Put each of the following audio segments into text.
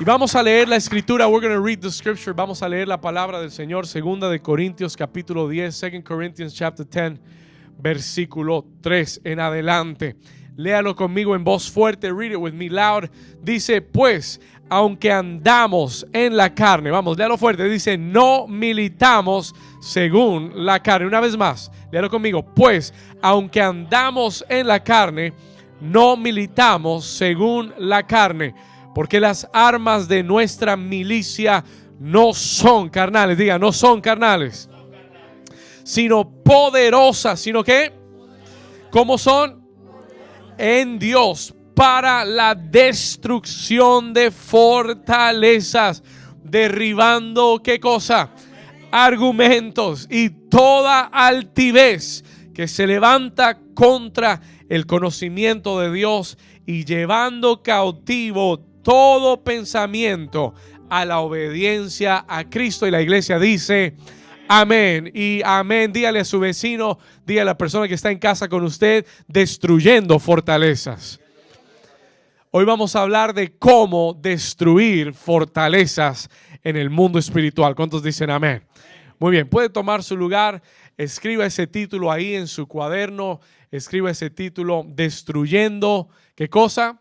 Y vamos a leer la escritura. We're going to read the scripture. Vamos a leer la palabra del Señor. Segunda de Corintios capítulo 10. 2 Corinthians chapter 10, versículo 3 en adelante. Léalo conmigo en voz fuerte. Read it with me loud. Dice, pues, aunque andamos en la carne. Vamos, léalo fuerte. Dice, no militamos según la carne. Una vez más, léalo conmigo. Pues, aunque andamos en la carne, no militamos según la carne. Porque las armas de nuestra milicia no son carnales. Diga, no son carnales. Sino poderosas. ¿Sino qué? ¿Cómo son? En Dios para la destrucción de fortalezas. Derribando, ¿qué cosa? Argumentos y toda altivez que se levanta contra el conocimiento de Dios y llevando cautivo todo pensamiento a la obediencia a Cristo. Y la iglesia dice amén y amén. Dígale a su vecino, dígale a la persona que está en casa con usted, destruyendo fortalezas. Hoy vamos a hablar de cómo destruir fortalezas en el mundo espiritual. ¿Cuántos dicen amén? Muy bien, puede tomar su lugar, escriba ese título ahí en su cuaderno, escriba ese título, destruyendo, ¿qué cosa?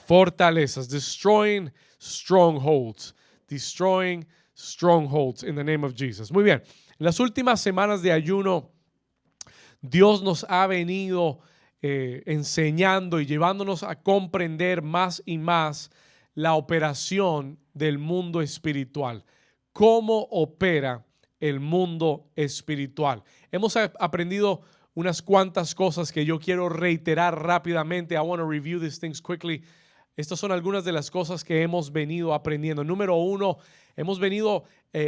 Fortalezas, destroying strongholds, destroying strongholds in the name of Jesus. Muy bien, en las últimas semanas de ayuno, Dios nos ha venido enseñando y llevándonos a comprender más y más la operación del mundo espiritual. ¿Cómo opera el mundo espiritual? Hemos aprendido unas cuantas cosas que yo quiero reiterar rápidamente. I want to review these things quickly. Estas son algunas de las cosas que hemos venido aprendiendo. Número uno, hemos venido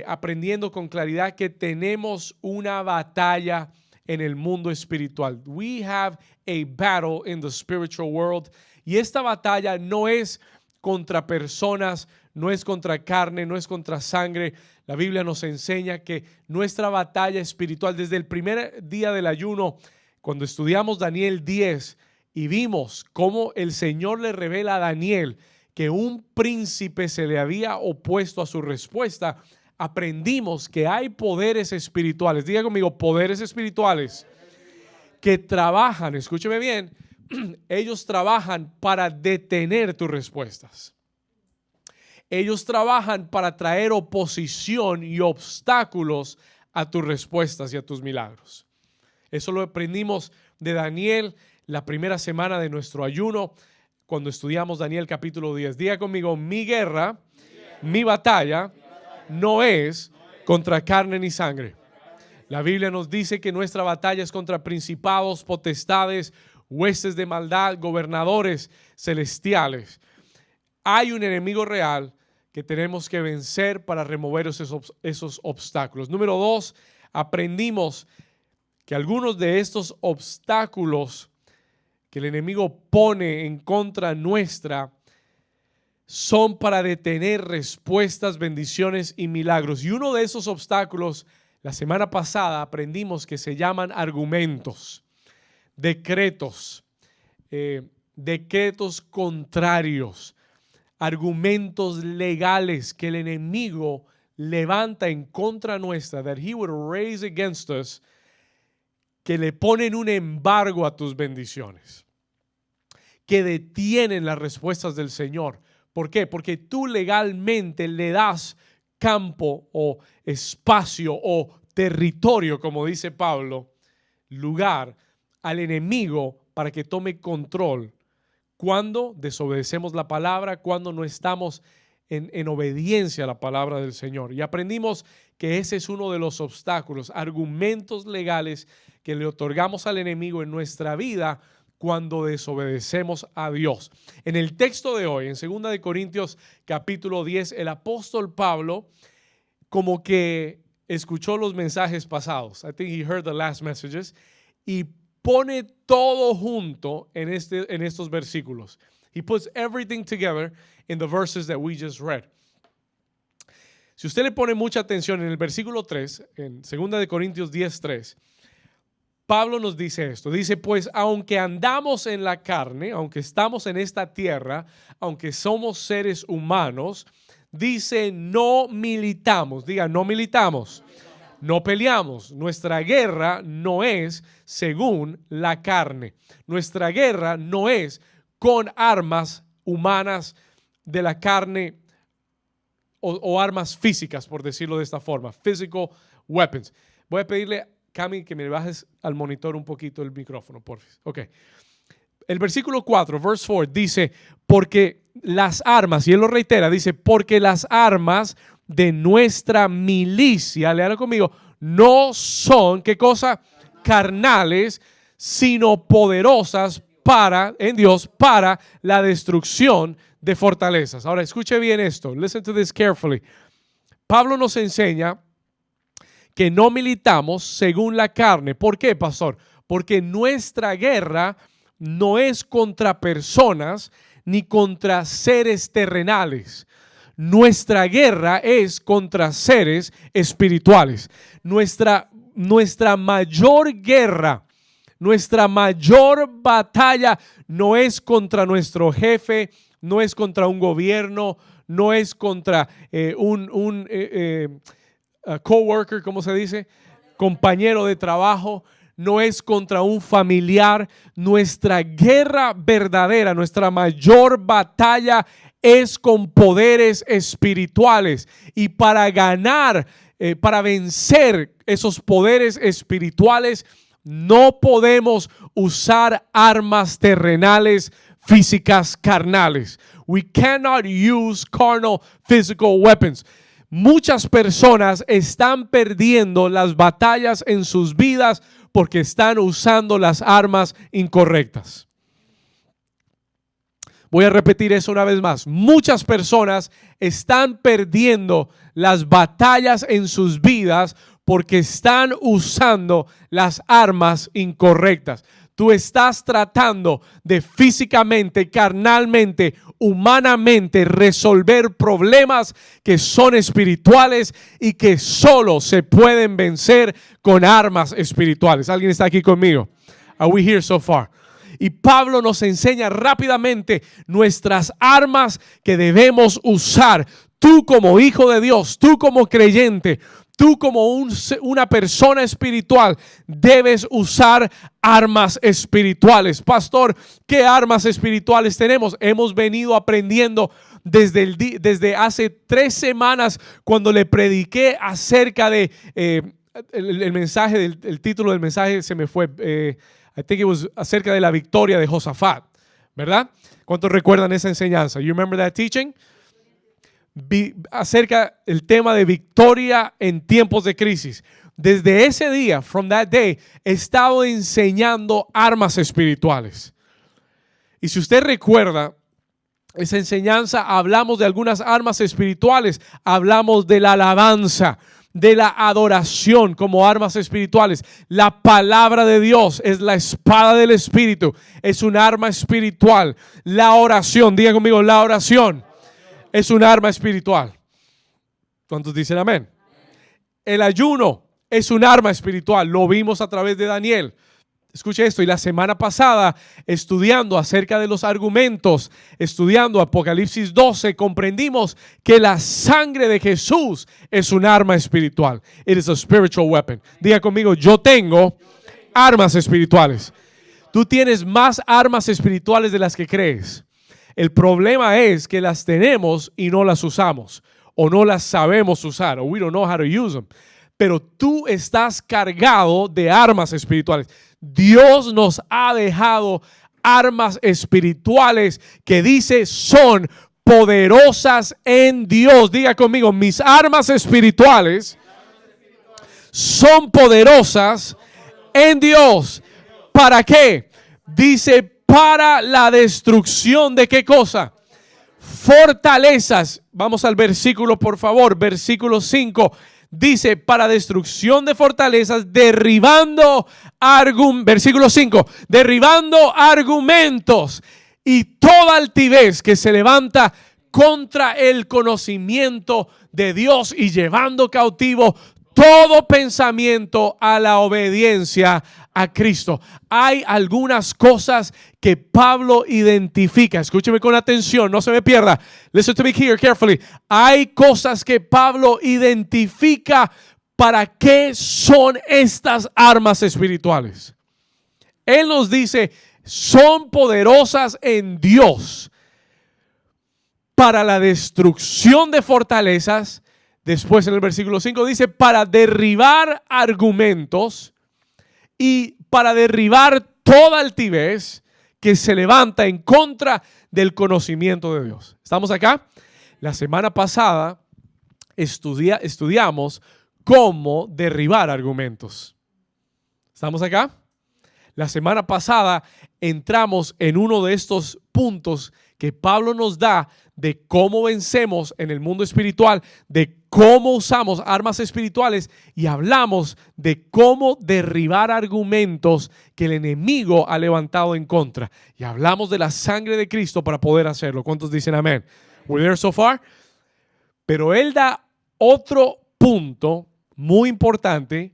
aprendiendo con claridad que tenemos una batalla en el mundo espiritual. We have a battle in the spiritual world. Y esta batalla no es contra personas, no es contra carne, no es contra sangre. La Biblia nos enseña que nuestra batalla espiritual, desde el primer día del ayuno, cuando estudiamos Daniel 10 y vimos cómo el Señor le revela a Daniel que un príncipe se le había opuesto a su respuesta, aprendimos que hay poderes espirituales. Diga conmigo, poderes espirituales que trabajan, escúcheme bien, ellos trabajan para detener tus respuestas. Ellos trabajan para traer oposición y obstáculos a tus respuestas y a tus milagros. Eso lo aprendimos de Daniel la primera semana de nuestro ayuno, cuando estudiamos Daniel capítulo 10. Diga conmigo, mi guerra, mi batalla no es contra carne ni sangre. La Biblia nos dice que nuestra batalla es contra principados, potestades, huestes de maldad, gobernadores celestiales. Hay un enemigo real que tenemos que vencer para remover esos obstáculos. Número dos, aprendimos que algunos de estos obstáculos que el enemigo pone en contra nuestra son para detener respuestas, bendiciones y milagros. Y uno de esos obstáculos, la semana pasada aprendimos que se llaman argumentos, decretos, decretos contrarios, argumentos legales que el enemigo levanta en contra nuestra, that he would raise against us, que le ponen un embargo a tus bendiciones, que detienen las respuestas del Señor. ¿Por qué? Porque tú legalmente le das campo o espacio o territorio, como dice Pablo, lugar al enemigo para que tome control cuando desobedecemos la palabra, cuando no estamos en obediencia a la palabra del Señor. Y aprendimos que ese es uno de los obstáculos, argumentos legales que le otorgamos al enemigo en nuestra vida cuando desobedecemos a Dios. En el texto de hoy, en 2 de Corintios capítulo 10, el apóstol Pablo como que escuchó los mensajes pasados. I think he heard the last messages. Y pone todo junto en estos versículos. He puts everything together in the verses that we just read. Si usted le pone mucha atención en el versículo 3, en 2 de Corintios 10:3, Pablo nos dice esto. Dice, pues aunque andamos en la carne, aunque estamos en esta tierra, aunque somos seres humanos, dice, no militamos. Diga, no militamos. No peleamos. Nuestra guerra no es según la carne. Nuestra guerra no es con armas humanas de la carne o armas físicas, por decirlo de esta forma. Physical weapons. Voy a pedirle, Cami, que me bajes al monitor un poquito el micrófono, por favor. Ok. El versículo 4, verse 4, dice, porque las armas, y él lo reitera, dice, porque las armas de nuestra milicia, léalo conmigo, no son, ¿qué cosa? Carnales, sino poderosas en Dios, para la destrucción de fortalezas. Ahora, escuche bien esto. Listen to this carefully. Pablo nos enseña que no militamos según la carne. ¿Por qué, pastor? Porque nuestra guerra no es contra personas ni contra seres terrenales. Nuestra guerra es contra seres espirituales. Nuestra mayor guerra, nuestra mayor batalla no es contra nuestro jefe, no es contra un gobierno, no es contra un coworker, ¿cómo se dice? Compañero de trabajo. No es contra un familiar. Nuestra guerra verdadera, nuestra mayor batalla es con poderes espirituales. Y para ganar, para vencer esos poderes espirituales, no podemos usar armas terrenales, físicas, carnales. We cannot use carnal physical weapons. Muchas personas están perdiendo las batallas en sus vidas porque están usando las armas incorrectas. Voy a repetir eso una vez más. Muchas personas están perdiendo las batallas en sus vidas porque están usando las armas incorrectas. Tú estás tratando de físicamente, carnalmente, humanamente resolver problemas que son espirituales y que solo se pueden vencer con armas espirituales. ¿Alguien está aquí conmigo? Are we here so far? Y Pablo nos enseña rápidamente nuestras armas que debemos usar. Tú como hijo de Dios, tú como creyente, tú como una persona espiritual debes usar armas espirituales. Pastor, ¿qué armas espirituales tenemos? Hemos venido aprendiendo desde hace 3 semanas cuando le prediqué acerca de el mensaje, el título del mensaje se me fue. I think it was acerca de la victoria de Josafat, ¿verdad? ¿Cuántos recuerdan esa enseñanza? You remember that teaching? Acerca del tema de victoria en tiempos de crisis. Desde ese día, from that day, he estado enseñando armas espirituales. Y si usted recuerda esa enseñanza, hablamos de algunas armas espirituales, hablamos de la alabanza, de la adoración como armas espirituales. La palabra de Dios es la espada del Espíritu, es un arma espiritual. La oración, diga conmigo, la oración es un arma espiritual. ¿Cuántos dicen amén? El ayuno es un arma espiritual. Lo vimos a través de Daniel. Escuche esto. Y la semana pasada, estudiando acerca de los argumentos, estudiando Apocalipsis 12, comprendimos que la sangre de Jesús es un arma espiritual. It is a spiritual weapon. Diga conmigo, yo tengo armas espirituales. Tú tienes más armas espirituales de las que crees. El problema es que las tenemos y no las usamos, o no las sabemos usar, o we don't know how to use them. Pero tú estás cargado de armas espirituales. Dios nos ha dejado armas espirituales que dice son poderosas en Dios. Diga conmigo, mis armas espirituales son poderosas en Dios. ¿Para qué? Dice, para la destrucción de ¿qué cosa? Fortalezas. Vamos al versículo, por favor. Versículo 5. Dice, para destrucción de fortalezas, versículo 5, derribando argumentos y toda altivez que se levanta contra el conocimiento de Dios y llevando cautivo todo pensamiento a la obediencia a Cristo. Hay algunas cosas que Pablo identifica. Escúcheme con atención, no se me pierda. Listen to me here carefully. Hay cosas que Pablo identifica para qué son estas armas espirituales. Él nos dice, son poderosas en Dios para la destrucción de fortalezas. Después en el versículo 5 dice, para derribar argumentos y para derribar toda altivez que se levanta en contra del conocimiento de Dios. ¿Estamos acá? La semana pasada estudiamos cómo derribar argumentos. ¿Estamos acá? La semana pasada entramos en uno de estos puntos que Pablo nos da de cómo vencemos en el mundo espiritual, de cómo usamos armas espirituales y hablamos de cómo derribar argumentos que el enemigo ha levantado en contra. Y hablamos de la sangre de Cristo para poder hacerlo. ¿Cuántos dicen amén? We're there so far. Pero él da otro punto muy importante.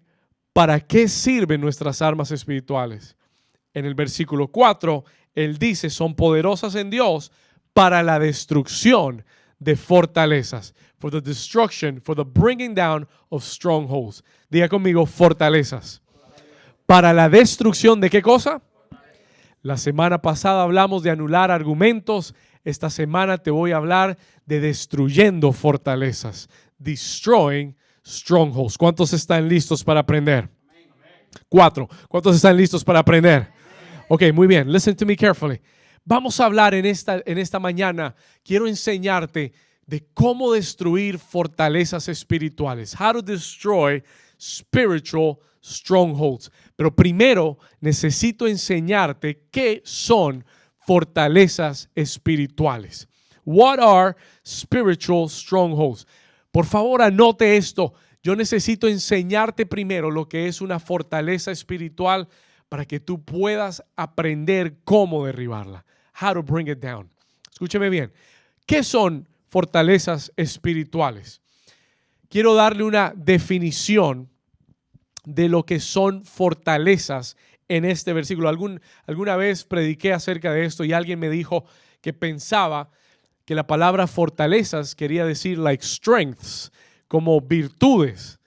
¿Para qué sirven nuestras armas espirituales? En el versículo 4, él dice, son poderosas en Dios para la destrucción de fortalezas. For the destruction, for the bringing down of strongholds. Diga conmigo, fortalezas. ¿Para la destrucción de qué cosa? La semana pasada hablamos de anular argumentos. Esta semana te voy a hablar de destruyendo fortalezas. Destroying strongholds. ¿Cuántos están listos para aprender? 4. ¿Cuántos están listos para aprender? Ok, muy bien. Listen to me carefully. Vamos a hablar en esta mañana. Quiero enseñarte de cómo destruir fortalezas espirituales. How to destroy spiritual strongholds. Pero primero necesito enseñarte qué son fortalezas espirituales. What are spiritual strongholds? Por favor, anote esto. Yo necesito enseñarte primero lo que es una fortaleza espiritual para que tú puedas aprender cómo derribarla. How to bring it down. Escúcheme bien. ¿Qué son fortalezas espirituales? Quiero darle una definición de lo que son fortalezas en este versículo. Alguna vez prediqué acerca de esto y alguien me dijo que pensaba que la palabra fortalezas quería decir like strengths, como virtudes.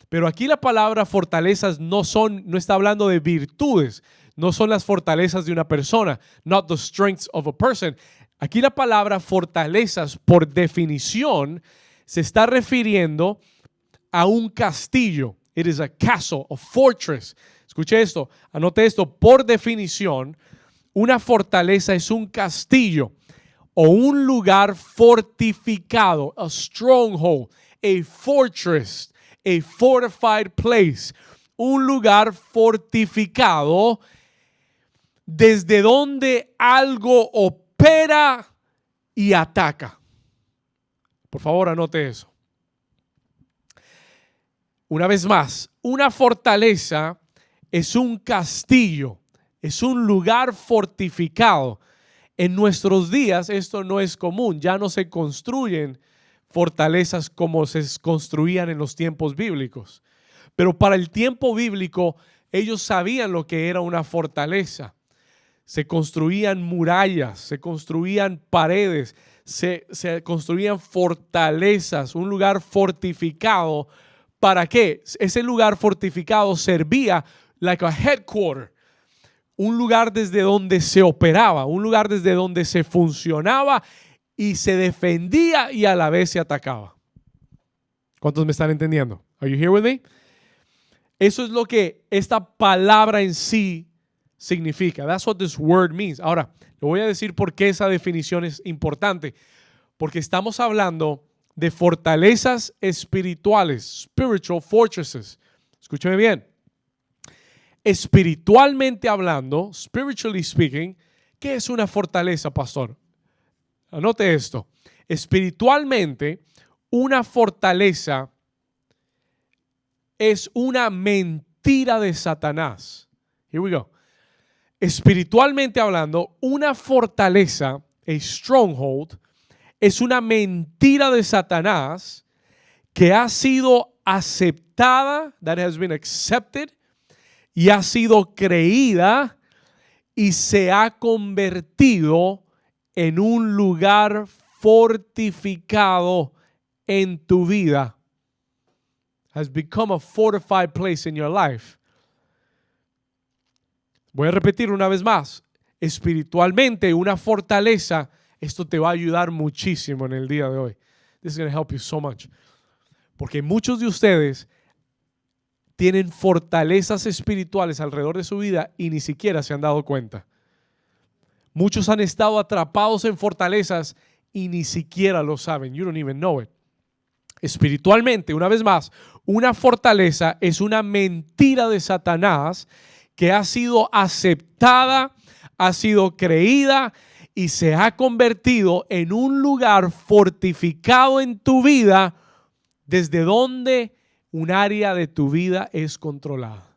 Pero aquí la palabra fortalezas no está hablando de virtudes, no son las fortalezas de una persona, not the strengths of a person. Aquí la palabra fortalezas, por definición, se está refiriendo a un castillo. It is a castle, a fortress. Escuche esto, anote esto. Por definición, una fortaleza es un castillo o un lugar fortificado, a stronghold, a fortress, a fortified place, un lugar fortificado desde donde algo opera y ataca. Por favor, anote eso. Una vez más, una fortaleza es un castillo, es un lugar fortificado. En nuestros días esto no es común, ya no se construyen fortalezas como se construían en los tiempos bíblicos. Pero para el tiempo bíblico ellos sabían lo que era una fortaleza. Se construían murallas, se construían paredes, se construían fortalezas, un lugar fortificado. ¿Para qué? Ese lugar fortificado servía like a headquarter, un lugar desde donde se operaba, un lugar desde donde se funcionaba y se defendía y a la vez se atacaba. ¿Cuántos me están entendiendo? Are you here with me? Eso es lo que esta palabra en sí significa. That's what this word means. Ahora, le voy a decir por qué esa definición es importante. Porque estamos hablando de fortalezas espirituales, spiritual fortresses. Escúcheme bien. Espiritualmente hablando, spiritually speaking, ¿qué es una fortaleza, pastor? Anote esto. Espiritualmente, una fortaleza es una mentira de Satanás. Here we go. Espiritualmente hablando, una fortaleza, a stronghold, es una mentira de Satanás que ha sido aceptada, that has been accepted, y ha sido creída y se ha convertido en un lugar fortificado en tu vida. Has become a fortified place in your life. Voy a repetir una vez más. Espiritualmente, una fortaleza, esto te va a ayudar muchísimo en el día de hoy. This is going to help you so much. Porque muchos de ustedes tienen fortalezas espirituales alrededor de su vida y ni siquiera se han dado cuenta. Muchos han estado atrapados en fortalezas y ni siquiera lo saben. You don't even know it. Espiritualmente, una vez más, una fortaleza es una mentira de Satanás que ha sido aceptada, ha sido creída y se ha convertido en un lugar fortificado en tu vida desde donde un área de tu vida es controlada.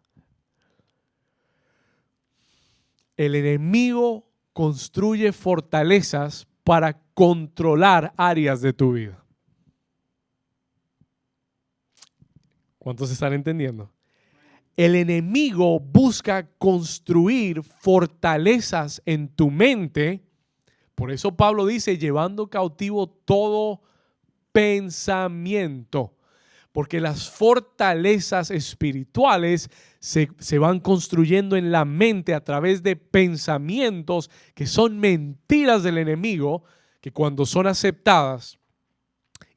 El enemigo construye fortalezas para controlar áreas de tu vida. ¿Cuántos están entendiendo? El enemigo busca construir fortalezas en tu mente. Por eso Pablo dice, llevando cautivo todo pensamiento. Porque las fortalezas espirituales se van construyendo en la mente a través de pensamientos que son mentiras del enemigo, que cuando son aceptadas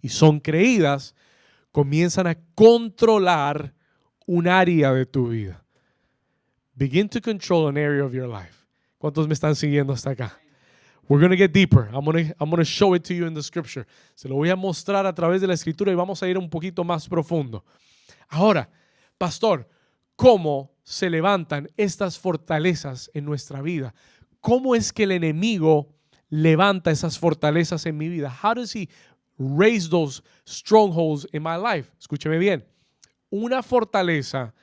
y son creídas, comienzan a controlar un área de tu vida. Begin to control an area of your life. ¿Cuántos me están siguiendo hasta acá? We're going to get deeper. I'm going to show it to you in the scripture. Se lo voy a mostrar a través de la escritura y vamos a ir un poquito más profundo. Ahora, pastor, ¿cómo se levantan estas fortalezas en nuestra vida? ¿Cómo es que el enemigo levanta esas fortalezas en mi vida? How does he raise those strongholds in my life? Escúcheme bien. Una fortaleza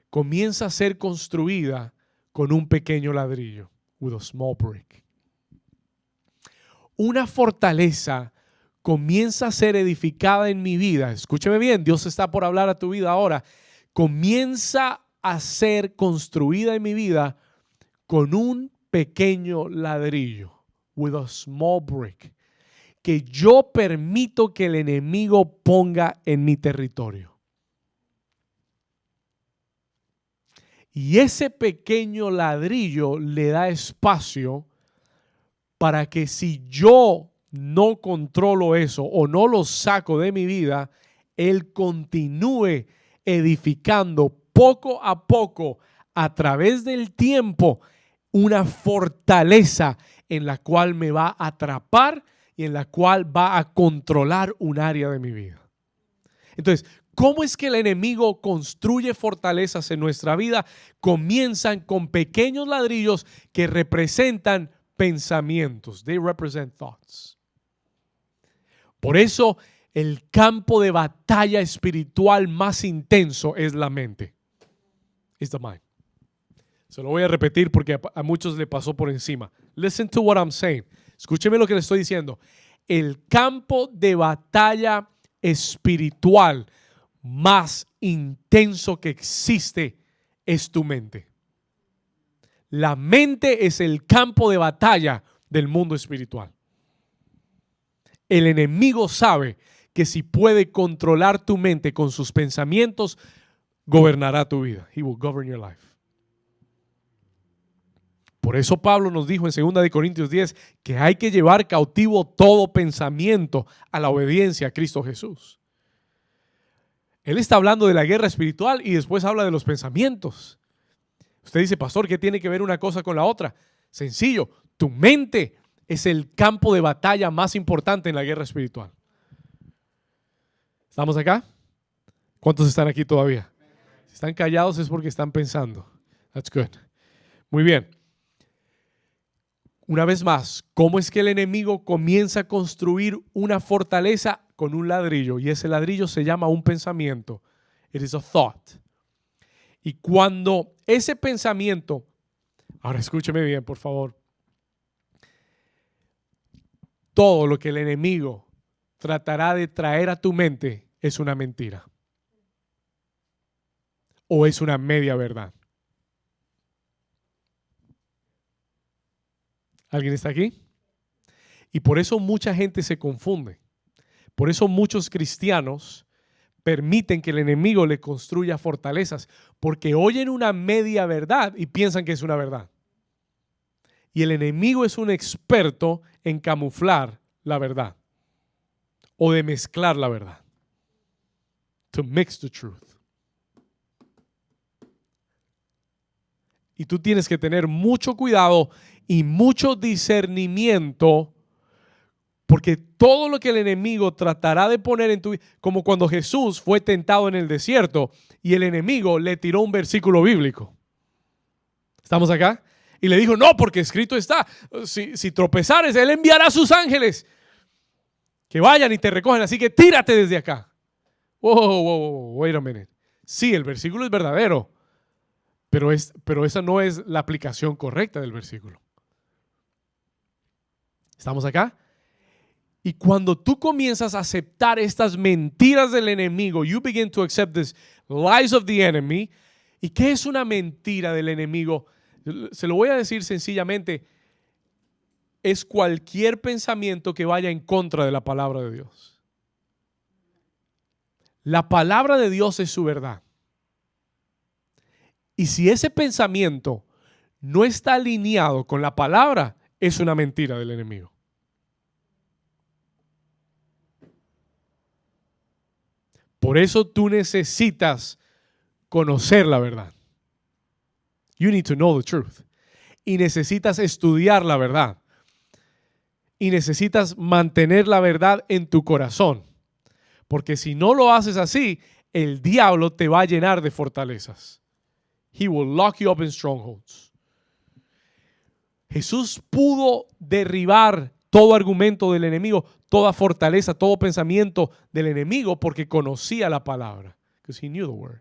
comienza a ser construida con un pequeño ladrillo, with a small brick. Una fortaleza comienza a ser edificada en mi vida. Escúcheme bien, Dios está por hablar a tu vida ahora. Comienza a ser construida en mi vida con un pequeño ladrillo, with a small brick, que yo permito que el enemigo ponga en mi territorio. Y ese pequeño ladrillo le da espacio para que si yo no controlo eso o no lo saco de mi vida, él continúe edificando poco a poco a través del tiempo una fortaleza en la cual me va a atrapar y en la cual va a controlar un área de mi vida. Entonces, ¿cómo es que el enemigo construye fortalezas en nuestra vida? Comienzan con pequeños ladrillos que representan pensamientos. They represent thoughts. Por eso, el campo de batalla espiritual más intenso es la mente. It's the mind. Se lo voy a repetir porque a muchos le pasó por encima. Listen to what I'm saying. Escúcheme lo que le estoy diciendo. El campo de batalla espiritual más intenso que existe es tu mente. La mente es el campo de batalla del mundo espiritual. El enemigo sabe que si puede controlar tu mente con sus pensamientos, gobernará tu vida. He will govern your life. Por eso Pablo nos dijo en 2 Corintios 10 que hay que llevar cautivo todo pensamiento a la obediencia a Cristo Jesús. Él está hablando de la guerra espiritual y después habla de los pensamientos. Usted dice, pastor, ¿qué tiene que ver una cosa con la otra? Sencillo, tu mente es el campo de batalla más importante en la guerra espiritual. ¿Estamos acá? ¿Cuántos están aquí todavía? Si están callados es porque están pensando. That's good. Muy bien. Una vez más, ¿cómo es que el enemigo comienza a construir una fortaleza? Con un ladrillo, y ese ladrillo se llama un pensamiento. It is a thought. Y cuando ese pensamiento, ahora escúcheme bien, por favor. Todo lo que el enemigo tratará de traer a tu mente es una mentira. o es una media verdad? ¿Alguien está aquí? Y por eso mucha gente se confunde. Por eso muchos cristianos permiten que el enemigo le construya fortalezas, porque oyen una media verdad y piensan que es una verdad. Y el enemigo es un experto en camuflar la verdad o de mezclar la verdad. To mix the truth. Y tú tienes que tener mucho cuidado y mucho discernimiento, porque todo lo que el enemigo tratará de poner en tu vida, como cuando Jesús fue tentado en el desierto y el enemigo le tiró un versículo bíblico. ¿Estamos acá? Y le dijo, no, porque escrito está, si tropezares, Él enviará a sus ángeles que vayan y te recogen, así que tírate desde acá. Wait a minute. Sí, el versículo es verdadero, pero esa no es la aplicación correcta del versículo. ¿Estamos acá? Y cuando tú comienzas a aceptar estas mentiras del enemigo, you begin to accept these lies of the enemy. ¿Y qué es una mentira del enemigo? Se lo voy a decir sencillamente. Es cualquier pensamiento que vaya en contra de la palabra de Dios. La palabra de Dios es su verdad. Y si ese pensamiento no está alineado con la palabra, es una mentira del enemigo. Por eso tú necesitas conocer la verdad. You need to know the truth. Y necesitas estudiar la verdad. Y necesitas mantener la verdad en tu corazón. Porque si no lo haces así, el diablo te va a llenar de fortalezas. He will lock you up in strongholds. Jesús pudo derribar todo argumento del enemigo, toda fortaleza, todo pensamiento del enemigo porque conocía la palabra. Because he knew the word.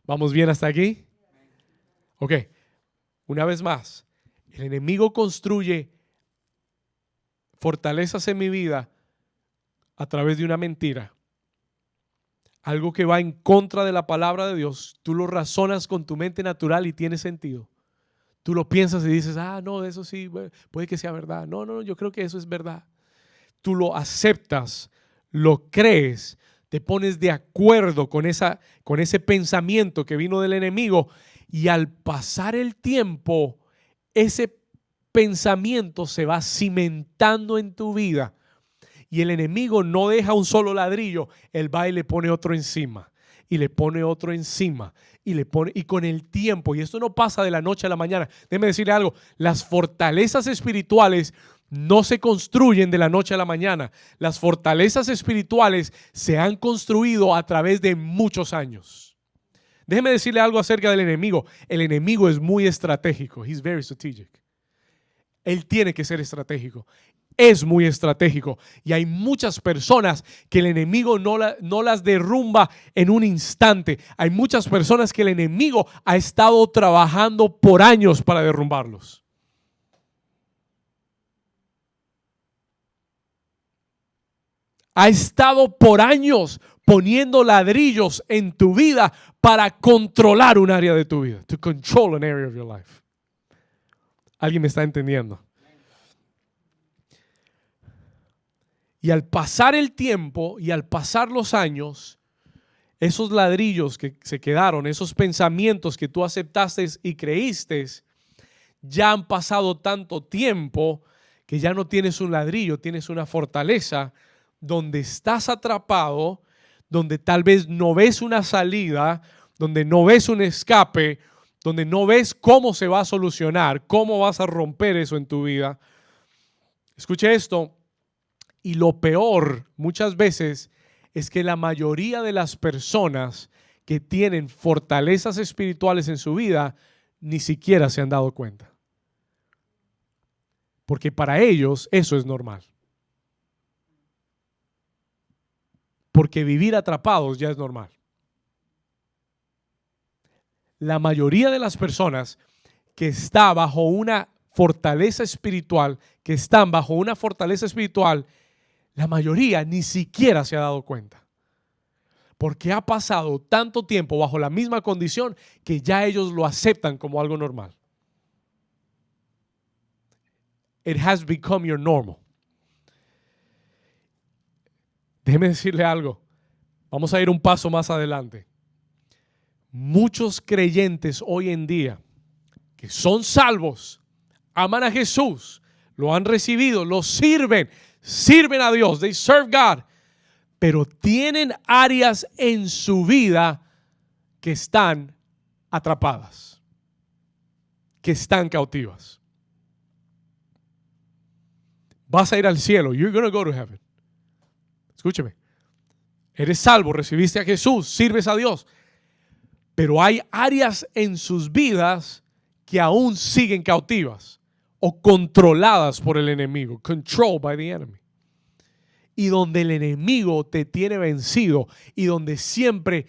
¿Vamos bien hasta aquí? Ok. Una vez más, el enemigo construye fortalezas en mi vida a través de una mentira. Algo que va en contra de la palabra de Dios. Tú lo razonas con tu mente natural y tiene sentido. Tú lo piensas y dices, no, eso sí, puede que sea verdad. No, yo creo que eso es verdad. Tú lo aceptas, lo crees, te pones de acuerdo con ese pensamiento que vino del enemigo y al pasar el tiempo, ese pensamiento se va cimentando en tu vida y el enemigo no deja un solo ladrillo, él va y le pone otro encima. Y le pone otro encima y con el tiempo, y esto no pasa de la noche a la mañana. Déjeme decirle algo, las fortalezas espirituales no se construyen de la noche a la mañana. Las fortalezas espirituales se han construido a través de muchos años. Déjeme decirle algo acerca del enemigo. El enemigo es muy estratégico. He's very strategic. Él tiene que ser estratégico. Es muy estratégico y hay muchas personas que el enemigo no las derrumba en un instante. Hay muchas personas que el enemigo ha estado trabajando por años para derrumbarlos. Ha estado por años poniendo ladrillos en tu vida para controlar un área de tu vida. To control an area of your life. ¿Alguien me está entendiendo? Y al pasar el tiempo y al pasar los años, esos ladrillos que se quedaron, esos pensamientos que tú aceptaste y creíste, ya han pasado tanto tiempo que ya no tienes un ladrillo, tienes una fortaleza donde estás atrapado, donde tal vez no ves una salida, donde no ves un escape, donde no ves cómo se va a solucionar, cómo vas a romper eso en tu vida. Escuche esto. Y lo peor muchas veces es que la mayoría de las personas que tienen fortalezas espirituales en su vida ni siquiera se han dado cuenta. Porque para ellos eso es normal. Porque vivir atrapados ya es normal. La mayoría de las personas que está bajo una fortaleza espiritual, la mayoría ni siquiera se ha dado cuenta. porque ha pasado tanto tiempo bajo la misma condición que ya ellos lo aceptan como algo normal. It has become your normal. Déjeme decirle algo. Vamos a ir un paso más adelante. Muchos creyentes hoy en día que son salvos, aman a Jesús, lo han recibido, lo sirven a Dios, they serve God, pero tienen áreas en su vida que están atrapadas, que están cautivas. Vas a ir al cielo, you're going to go to heaven. Escúcheme, eres salvo, recibiste a Jesús, sirves a Dios, pero hay áreas en sus vidas que aún siguen cautivas o controladas por el enemigo, controlled by the enemy. Y donde el enemigo te tiene vencido y donde siempre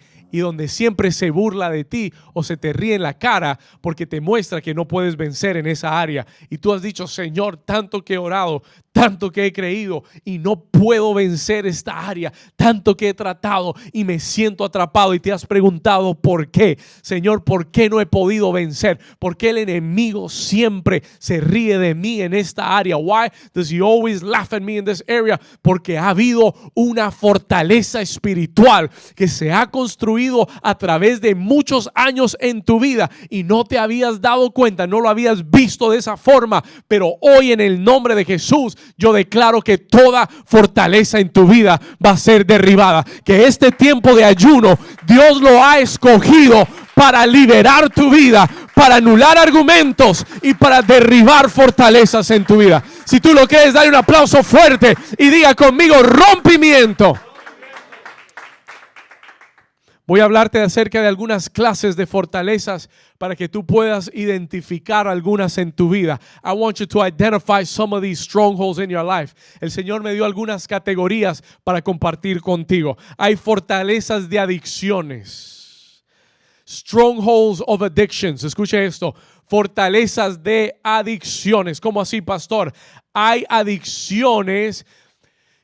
se burla de ti o se te ríe en la cara porque te muestra que no puedes vencer en esa área. Y tú has dicho, Señor, tanto que he orado, tanto que he creído y no puedo vencer esta área, tanto que he tratado y me siento atrapado, y te has preguntado por qué. Señor, ¿por qué no he podido vencer? ¿Por qué el enemigo siempre se ríe de mí en esta área? Why does he always laugh at me in this area? Porque ha habido una fortaleza espiritual que se ha construido a través de muchos años en tu vida y no te habías dado cuenta, no lo habías visto de esa forma, pero hoy en el nombre de Jesús yo declaro que toda fortaleza en tu vida va a ser derribada, que este tiempo de ayuno Dios lo ha escogido para liberar tu vida, para anular argumentos y para derribar fortalezas en tu vida. Si tú lo quieres, dale un aplauso fuerte y diga conmigo: rompimiento. Voy a hablarte acerca de algunas clases de fortalezas para que tú puedas identificar algunas en tu vida. I want you to identify some of these strongholds in your life. El Señor me dio algunas categorías para compartir contigo. Hay fortalezas de adicciones. Strongholds of addictions. Escuche esto. Fortalezas de adicciones. ¿Cómo así, pastor? Hay adicciones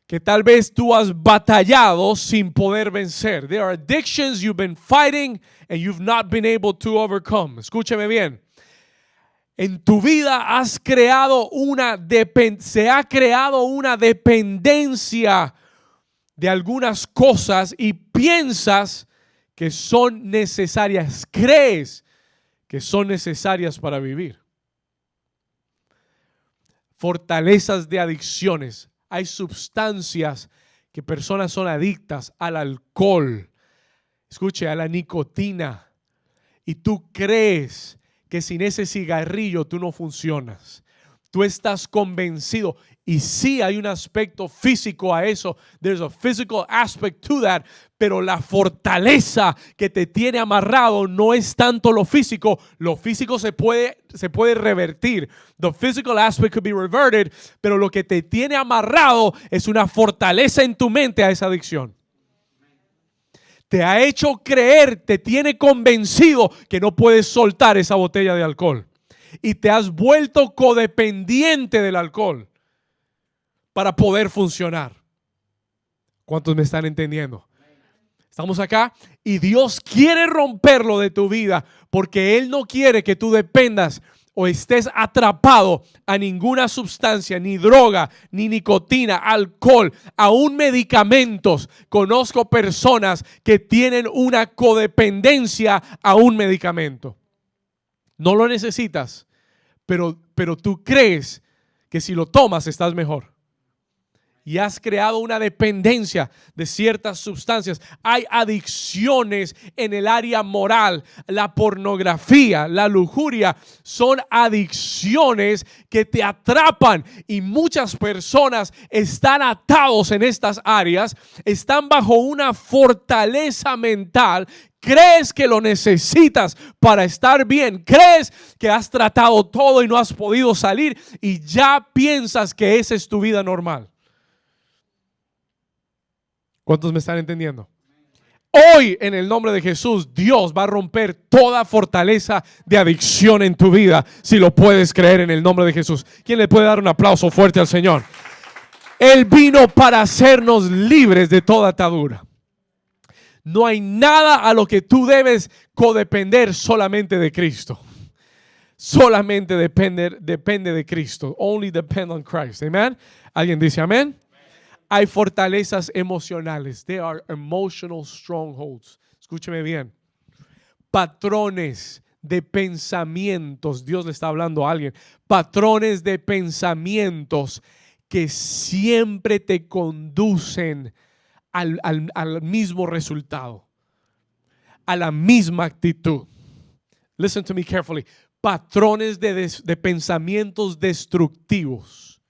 que tal vez tú has batallado sin poder vencer. There are addictions you've been fighting and you've not been able to overcome. Escúcheme bien. En tu vida se ha creado una dependencia de algunas cosas y piensas que son necesarias, crees que son necesarias para vivir. Fortalezas de adicciones. Hay sustancias que personas son adictas al alcohol, escuche, a la nicotina, y tú crees que sin ese cigarrillo tú no funcionas. Tú estás convencido, y sí hay un aspecto físico a eso. There's a physical aspect to that, pero la fortaleza que te tiene amarrado no es tanto lo físico. Lo físico se puede revertir. The physical aspect could be reverted, pero lo que te tiene amarrado es una fortaleza en tu mente a esa adicción. Te ha hecho creer, te tiene convencido que no puedes soltar esa botella de alcohol. Y te has vuelto codependiente del alcohol para poder funcionar. ¿Cuántos me están entendiendo? Estamos acá y Dios quiere romperlo de tu vida porque Él no quiere que tú dependas o estés atrapado a ninguna sustancia, ni droga, ni nicotina, alcohol, aún medicamentos. Conozco personas que tienen una codependencia a un medicamento. No lo necesitas, pero tú crees que si lo tomas estás mejor. Y has creado una dependencia de ciertas sustancias. Hay adicciones en el área moral. La pornografía, la lujuria son adicciones que te atrapan. Y muchas personas están atados en estas áreas. Están bajo una fortaleza mental. Crees que lo necesitas para estar bien. Crees que has tratado todo y no has podido salir. Y ya piensas que esa es tu vida normal. ¿Cuántos me están entendiendo? Hoy, en el nombre de Jesús, Dios va a romper toda fortaleza de adicción en tu vida, si lo puedes creer en el nombre de Jesús. ¿Quién le puede dar un aplauso fuerte al Señor? Él vino para hacernos libres de toda atadura. No hay nada a lo que tú debes codepender solamente de Cristo. Solamente depende de Cristo. Only depend on Christ. Amen. ¿Alguien dice amén? Hay fortalezas emocionales. They are emotional strongholds. Escúcheme bien. Patrones de pensamientos. Dios le está hablando a alguien. Patrones de pensamientos que siempre te conducen al mismo resultado, a la misma actitud. Listen to me carefully. Patrones de pensamientos destructivos.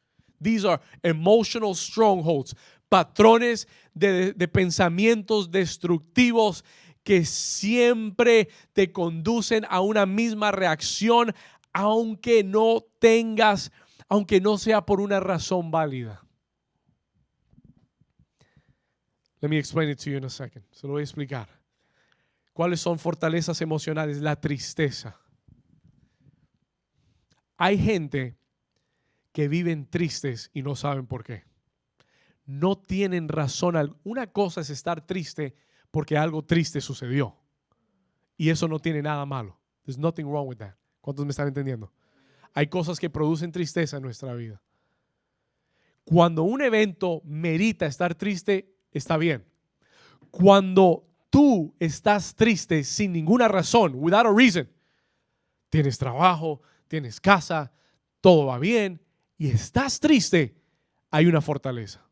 These are emotional strongholds. Patrones de pensamientos destructivos que siempre te conducen a una misma reacción, aunque no sea por una razón válida. Let me explain it to you in a second. Se lo voy a explicar. ¿Cuáles son fortalezas emocionales? La tristeza. Hay gente que viven tristes y no saben por qué. No tienen razón. Una cosa es estar triste porque algo triste sucedió. Y eso no tiene nada malo. There's nothing wrong with that. ¿Cuántos me están entendiendo? Hay cosas que producen tristeza en nuestra vida. Cuando un evento merita estar triste, está bien. Cuando tú estás triste sin ninguna razón, without a reason, tienes trabajo, tienes casa, todo va bien y estás triste, hay una fortaleza.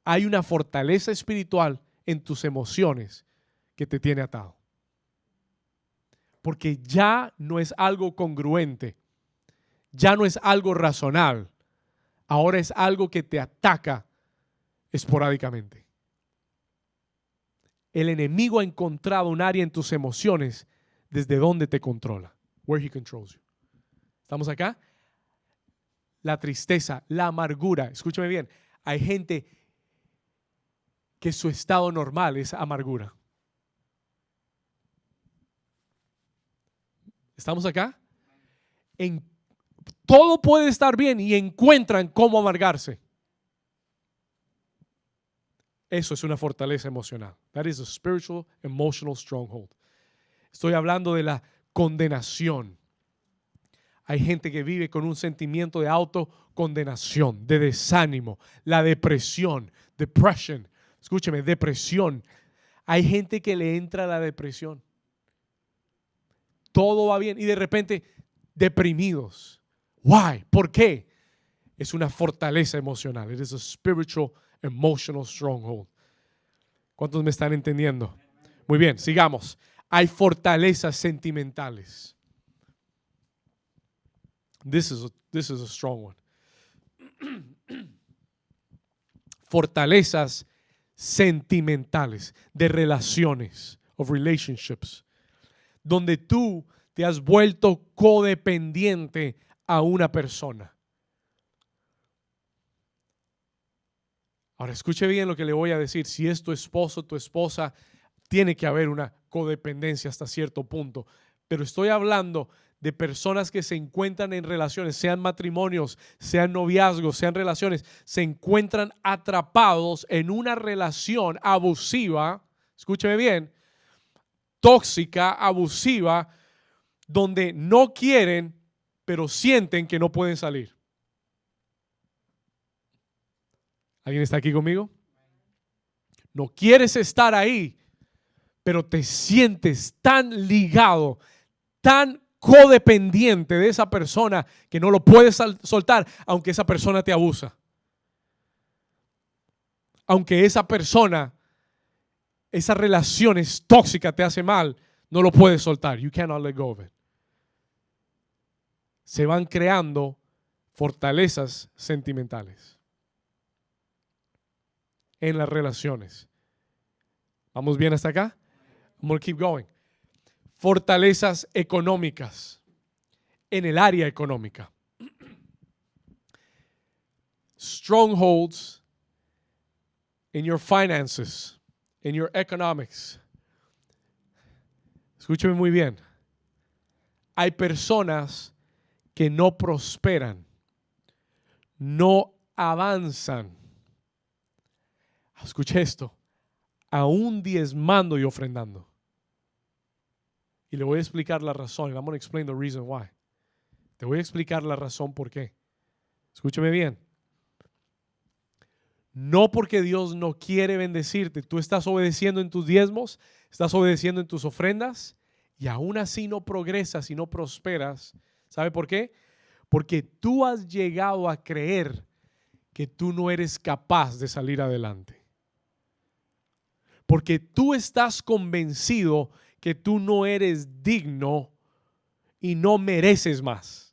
Hay una fortaleza espiritual en tus emociones que te tiene atado. Porque ya no es algo congruente, ya no es algo razonable, ahora es algo que te ataca esporádicamente. El enemigo ha encontrado un área en tus emociones desde donde te controla. Where he controls you. ¿Estamos acá? La tristeza, la amargura. Escúchame bien. Hay gente que su estado normal es amargura. ¿Estamos acá? Todo puede estar bien y encuentran cómo amargarse. Eso es una fortaleza emocional. That is a spiritual, emotional stronghold. Estoy hablando de la condenación. Hay gente que vive con un sentimiento de autocondenación, de desánimo, la depresión, depression. Escúcheme, depresión. Hay gente que le entra la depresión. Todo va bien y de repente deprimidos. Why? ¿Por qué? Es una fortaleza emocional. It is a spiritual, emotional stronghold. ¿Cuántos me están entendiendo? Muy bien, sigamos. Hay fortalezas sentimentales. This is a strong one. Fortalezas sentimentales, de relaciones, of relationships, donde tú te has vuelto codependiente a una persona. Ahora escuche bien lo que le voy a decir. Si es tu esposo, tu esposa, tiene que haber una codependencia hasta cierto punto. Pero estoy hablando de personas que se encuentran en relaciones, sean matrimonios, sean noviazgos, sean relaciones, se encuentran atrapados en una relación abusiva, escúcheme bien, tóxica, abusiva, donde no quieren, pero sienten que no pueden salir. ¿Alguien está aquí conmigo? No quieres estar ahí, pero te sientes tan ligado, tan codependiente de esa persona que no lo puedes soltar, aunque esa persona te abusa. Aunque esa persona, esa relación es tóxica, te hace mal, no lo puedes soltar. You cannot let go of it. Se van creando fortalezas sentimentales en las relaciones. ¿Vamos bien hasta acá? I'm going to keep going. Fortalezas económicas en el área económica. Strongholds in your finances, in your economics. Escúcheme muy bien. Hay personas que no prosperan, no avanzan. Escuche esto. aún diezmando y ofrendando. Y le voy a explicar la razón. I'm going to explain the reason why. Te voy a explicar la razón por qué. Escúchame bien. No porque Dios no quiere bendecirte. Tú estás obedeciendo en tus diezmos, estás obedeciendo en tus ofrendas y aún así no progresas y no prosperas. ¿Sabe por qué? Porque tú has llegado a creer que tú no eres capaz de salir adelante. Porque tú estás convencido que tú no eres digno y no mereces más.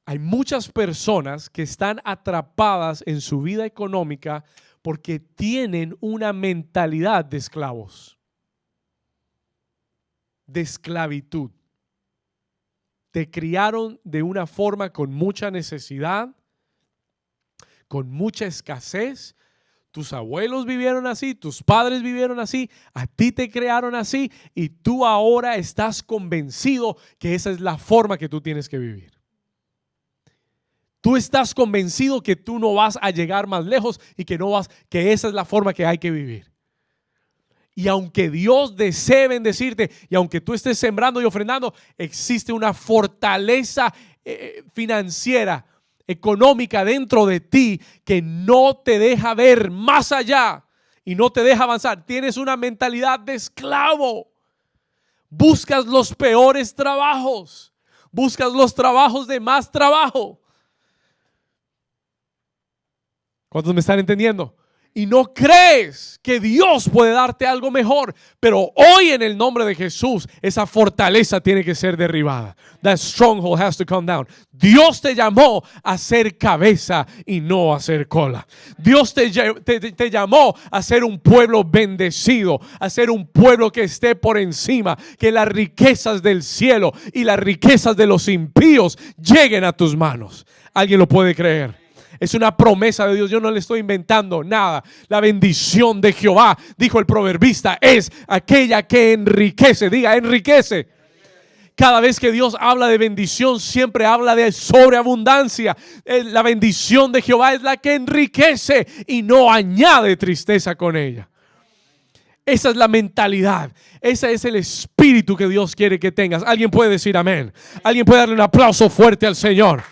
Hay muchas personas que están atrapadas en su vida económica porque tienen una mentalidad de esclavos, de esclavitud. Te criaron de una forma con mucha necesidad, con mucha escasez. Tus abuelos vivieron así, tus padres vivieron así, a ti te crearon así y tú ahora estás convencido que esa es la forma que tú tienes que vivir. Tú estás convencido que tú no vas a llegar más lejos y que esa es la forma que hay que vivir. Y aunque Dios desee bendecirte y aunque tú estés sembrando y ofrendando, existe una fortaleza financiera, económica dentro de ti que no te deja ver más allá y no te deja avanzar. Tienes una mentalidad de esclavo. Buscas los peores trabajos. Buscas los trabajos de más trabajo. ¿Cuántos me están entendiendo? Y no crees que Dios puede darte algo mejor. Pero hoy en el nombre de Jesús, esa fortaleza tiene que ser derribada. That stronghold has to come down. Dios te llamó a ser cabeza y no a ser cola. Dios te llamó a ser un pueblo bendecido, a ser un pueblo que esté por encima, que las riquezas del cielo y las riquezas de los impíos lleguen a tus manos. ¿Alguien lo puede creer? Es una promesa de Dios. Yo no le estoy inventando nada. La bendición de Jehová, dijo el proverbista, es aquella que enriquece. Diga, enriquece. Cada vez que Dios habla de bendición, siempre habla de sobreabundancia. La bendición de Jehová es la que enriquece y no añade tristeza con ella. Esa es la mentalidad. Ese es el espíritu que Dios quiere que tengas. ¿Alguien puede decir amén? ¿Alguien puede darle un aplauso fuerte al Señor?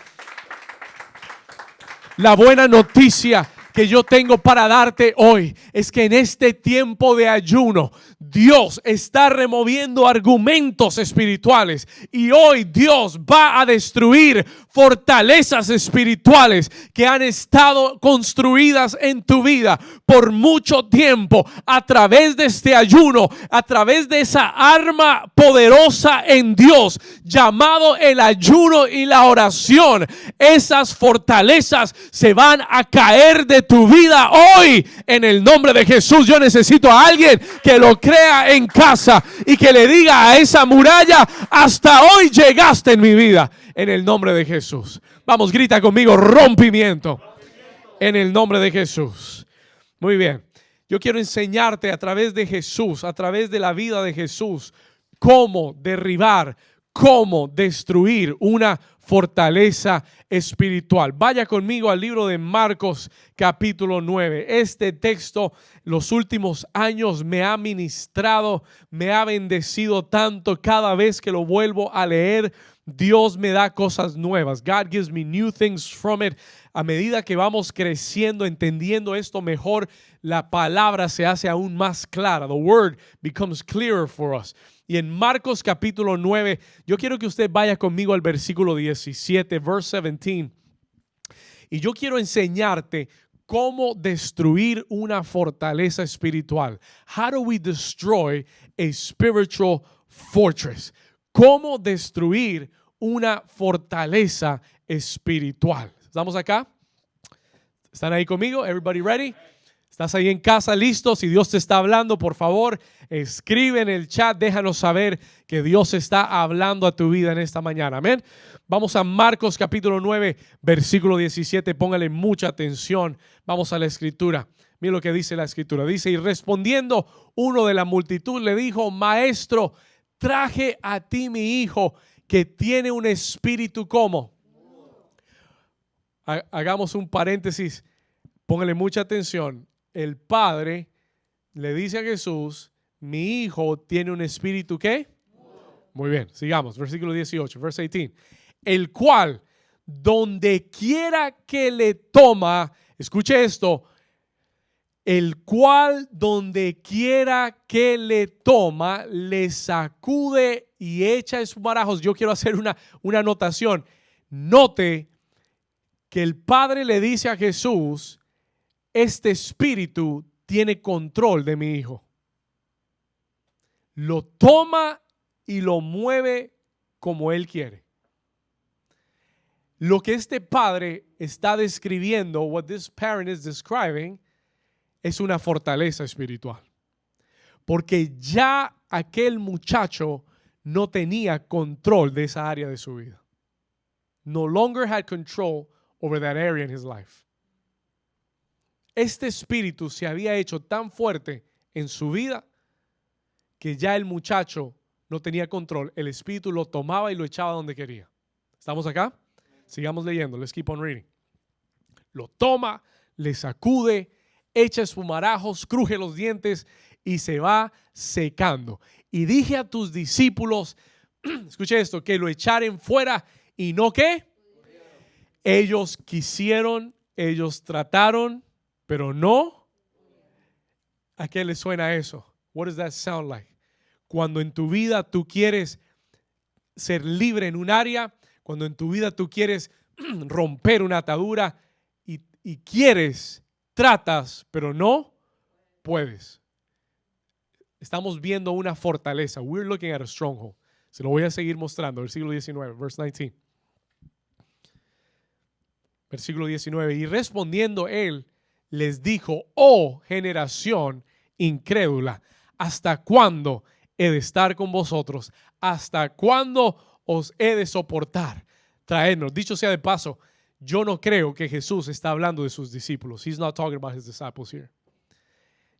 La buena noticia que yo tengo para darte hoy es que en este tiempo de ayuno Dios está removiendo argumentos espirituales y hoy Dios va a destruir fortalezas espirituales que han estado construidas en tu vida por mucho tiempo a través de este ayuno, a través de esa arma poderosa en Dios llamado el ayuno y la oración. Esas fortalezas se van a caer de tu vida hoy en el nombre de Jesús. Yo necesito a alguien que lo crea en casa y que le diga a esa muralla: hasta hoy llegaste en mi vida, en el nombre de Jesús. Vamos, grita conmigo: rompimiento en el nombre de Jesús. Muy bien, yo quiero enseñarte a través de Jesús, a través de la vida de Jesús, cómo derribar, cómo destruir una fortaleza espiritual. Vaya conmigo al libro de Marcos capítulo 9. Este texto los últimos años me ha ministrado, me ha bendecido tanto. Cada vez que lo vuelvo a leer, Dios me da cosas nuevas. God gives me new things from it. A medida que vamos creciendo, entendiendo esto mejor, la palabra se hace aún más clara. The word becomes clearer for us. Y en Marcos capítulo 9, yo quiero que usted vaya conmigo al versículo 17, verse 17. Y yo quiero enseñarte cómo destruir una fortaleza espiritual. How do we destroy a spiritual fortress? ¿Cómo destruir una fortaleza espiritual? ¿Estamos acá? ¿Están ahí conmigo? Everybody ready? ¿Estás ahí en casa listo? Si Dios te está hablando, por favor, escribe en el chat, déjanos saber que Dios está hablando a tu vida en esta mañana. Amén. Vamos a Marcos capítulo 9, versículo 17. Póngale mucha atención. Vamos a la escritura. Mira lo que dice la escritura. Dice: y respondiendo uno de la multitud le dijo: maestro, traje a ti mi hijo que tiene un espíritu como. Hagamos un paréntesis. Póngale mucha atención. El Padre le dice a Jesús, mi hijo tiene un espíritu, ¿qué? Muy bien, sigamos. Versículo 18, verse 18. El cual, donde quiera que le toma, escuche esto, el cual donde quiera que le toma, le sacude y echa espumarajos. Yo quiero hacer una anotación. Note que el Padre le dice a Jesús, este espíritu tiene control de mi hijo. Lo toma y lo mueve como él quiere. Lo que este padre está describiendo, what this parent is describing, es una fortaleza espiritual. Porque ya aquel muchacho no tenía control de esa área de su vida. No longer had control over that area in his life. Este espíritu se había hecho tan fuerte en su vida que ya el muchacho no tenía control. El espíritu lo tomaba y lo echaba donde quería. ¿Estamos acá? Sigamos leyendo. Let's keep on reading. Lo toma, le sacude, echa espumarajos, cruje los dientes y se va secando. Y dije a tus discípulos, escuche esto, que lo echaren fuera y no ¿qué? Ellos quisieron, ellos trataron, pero no. ¿A qué le suena eso? What does that sound like? Cuando en tu vida tú quieres ser libre en un área, cuando en tu vida tú quieres romper una atadura y quieres, tratas, pero no puedes. Estamos viendo una fortaleza. We're looking at a stronghold. Se lo voy a seguir mostrando. Versículo 19, verse 19. Versículo 19. Y respondiendo él, les dijo, oh generación incrédula, ¿hasta cuándo he de estar con vosotros? ¿Hasta cuándo os he de soportar? Traednos. Dicho sea de paso, yo no creo que Jesús está hablando de sus discípulos. He's not talking about his disciples here.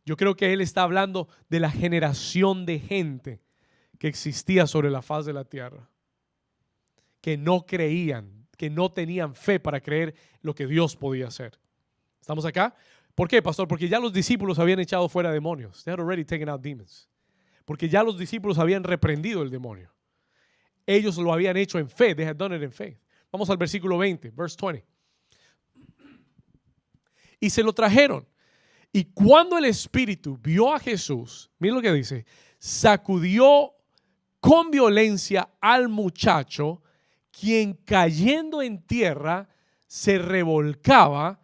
Yo creo que él está hablando de la generación de gente que existía sobre la faz de la tierra, que no creían, que no tenían fe para creer lo que Dios podía hacer. ¿Estamos acá? ¿Por qué, pastor? Porque ya los discípulos habían echado fuera demonios. They had already taken out demons. Porque ya los discípulos habían reprendido el demonio. Ellos lo habían hecho en fe. They had done it in faith. Vamos al versículo 20, verse 20. Y se lo trajeron. Y cuando el espíritu vio a Jesús, miren lo que dice, sacudió con violencia al muchacho, quien cayendo en tierra se revolcaba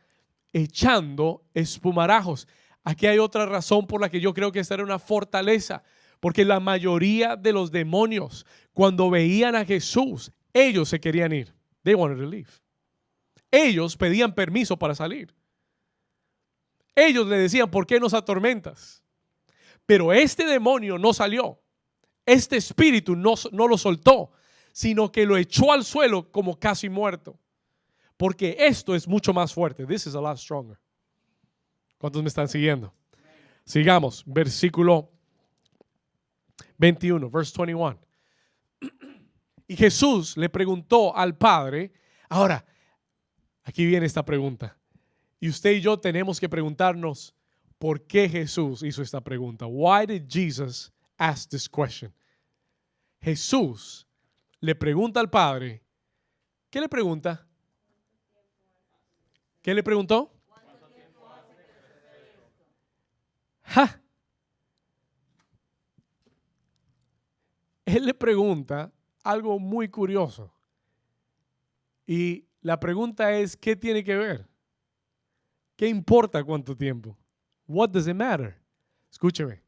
echando espumarajos. Aquí hay otra razón por la que yo creo que esta era una fortaleza, porque la mayoría de los demonios, cuando veían a Jesús, ellos se querían ir. They wanted to leave. Ellos pedían permiso para salir. Ellos le decían, ¿por qué nos atormentas? Pero este demonio no salió. Este espíritu no lo soltó, sino que lo echó al suelo como casi muerto. Porque esto es mucho más fuerte. This is a lot stronger. ¿Cuántos me están siguiendo? Sigamos. Versículo 21, verse 21. Y Jesús le preguntó al Padre. Ahora, aquí viene esta pregunta. Y usted y yo tenemos que preguntarnos por qué Jesús hizo esta pregunta. Why did Jesus ask this question? Jesús le pregunta al Padre. ¿Qué le pregunta? ¿Qué le preguntó? ¡Ja! Él le pregunta algo muy curioso. Y la pregunta es, ¿qué tiene que ver? ¿Qué importa cuánto tiempo? What does it matter? Escúcheme.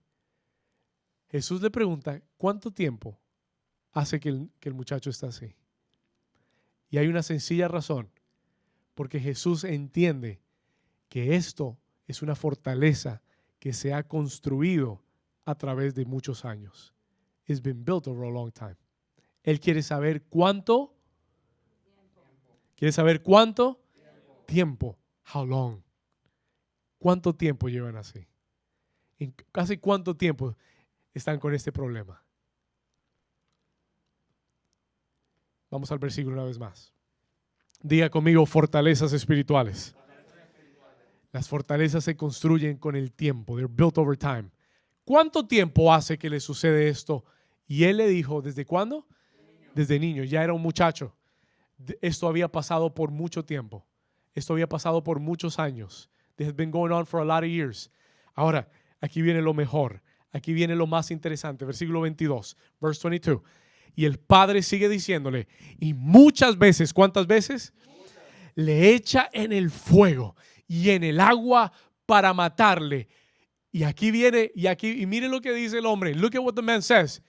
Jesús le pregunta, ¿cuánto tiempo hace que el muchacho está así? Y hay una sencilla razón. Porque Jesús entiende que esto es una fortaleza que se ha construido a través de muchos años. It's been built over a long time. Él quiere saber cuánto. ¿Quiere saber cuánto? Tiempo. How long? ¿Cuánto tiempo llevan así? ¿En casi cuánto tiempo están con este problema? Vamos al versículo una vez más. Diga conmigo, fortalezas espirituales. Las fortalezas se construyen con el tiempo. They're built over time. ¿Cuánto tiempo hace que le sucede esto? Y él le dijo, ¿desde cuándo? Desde niño, ya era un muchacho. Esto había pasado por mucho tiempo. Esto había pasado por muchos años. This has been going on for a lot of years. Ahora, aquí viene lo mejor. Aquí viene lo más interesante. Versículo 22, verse 22. Y el padre sigue diciéndole, y muchas veces, ¿cuántas veces? Le echa en el fuego y en el agua para matarle. Y aquí viene, y mire lo que dice el hombre. Look at what the man says.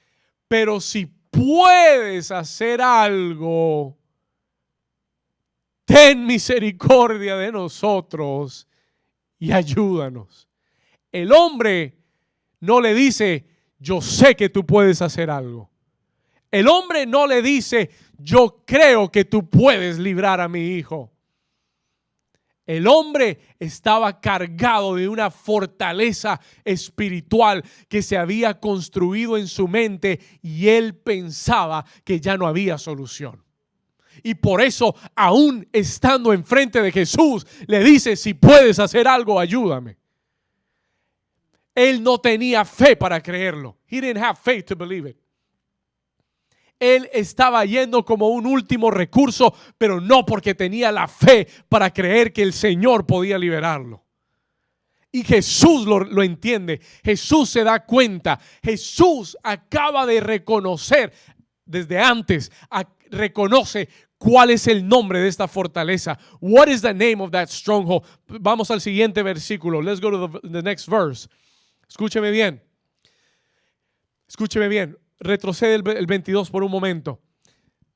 Pero si puedes hacer algo, ten misericordia de nosotros y ayúdanos. El hombre no le dice, yo sé que tú puedes hacer algo. El hombre no le dice, yo creo que tú puedes librar a mi hijo. El hombre estaba cargado de una fortaleza espiritual que se había construido en su mente y él pensaba que ya no había solución. Y por eso, aún estando enfrente de Jesús, le dice, si puedes hacer algo, ayúdame. Él no tenía fe para creerlo. He didn't have faith to believe it. Él estaba yendo como un último recurso, pero no porque tenía la fe para creer que el Señor podía liberarlo. Y Jesús lo entiende. Jesús se da cuenta. Jesús acaba de reconocer desde antes, reconoce cuál es el nombre de esta fortaleza. What is the name of that stronghold? Vamos al siguiente versículo. Let's go to the next verse. Escúcheme bien. Escúcheme bien. Retrocede el 22 por un momento.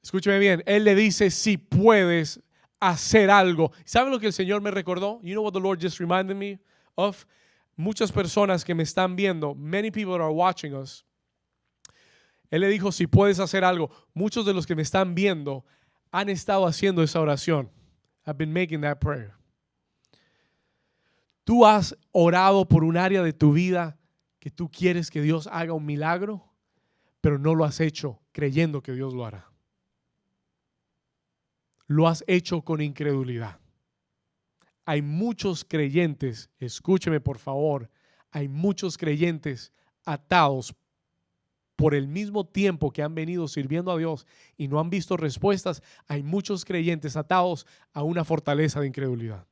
Escúcheme bien. Él le dice, si puedes hacer algo. ¿Sabe lo que el Señor me recordó? You know what the Lord just reminded me of? Muchas personas que me están viendo, many people that are watching us. Él le dijo, si puedes hacer algo. Muchos de los que me están viendo han estado haciendo esa oración. I've been making that prayer. Tú has orado por un área de tu vida que tú quieres que Dios haga un milagro, pero no lo has hecho creyendo que Dios lo hará. Lo has hecho con incredulidad. Hay muchos creyentes, escúcheme por favor, hay muchos creyentes atados por el mismo tiempo que han venido sirviendo a Dios y no han visto respuestas. Hay muchos creyentes atados a una fortaleza de incredulidad.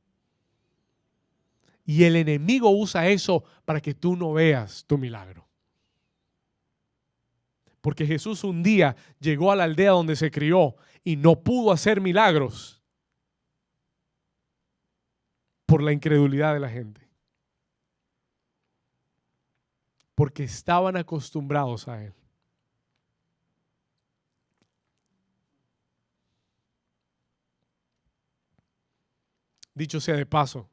Y el enemigo usa eso para que tú no veas tu milagro. Porque Jesús un día llegó a la aldea donde se crió y no pudo hacer milagros por la incredulidad de la gente. Porque estaban acostumbrados a él. Dicho sea de paso,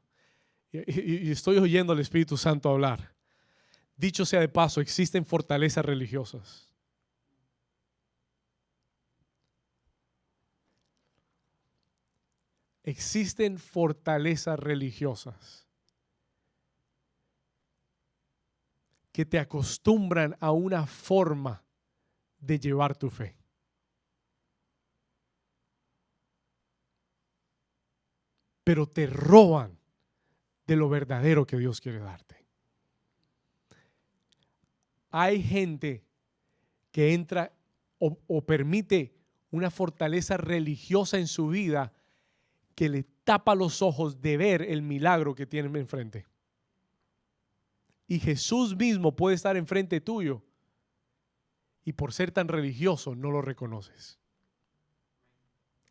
y estoy oyendo al Espíritu Santo hablar. Dicho sea de paso, existen fortalezas religiosas. Existen fortalezas religiosas que te acostumbran a una forma de llevar tu fe. Pero te roban de lo verdadero que Dios quiere darte. Hay gente que entra o permite una fortaleza religiosa en su vida que le tapa los ojos de ver el milagro que tienen enfrente. Y Jesús mismo puede estar enfrente tuyo y por ser tan religioso no lo reconoces.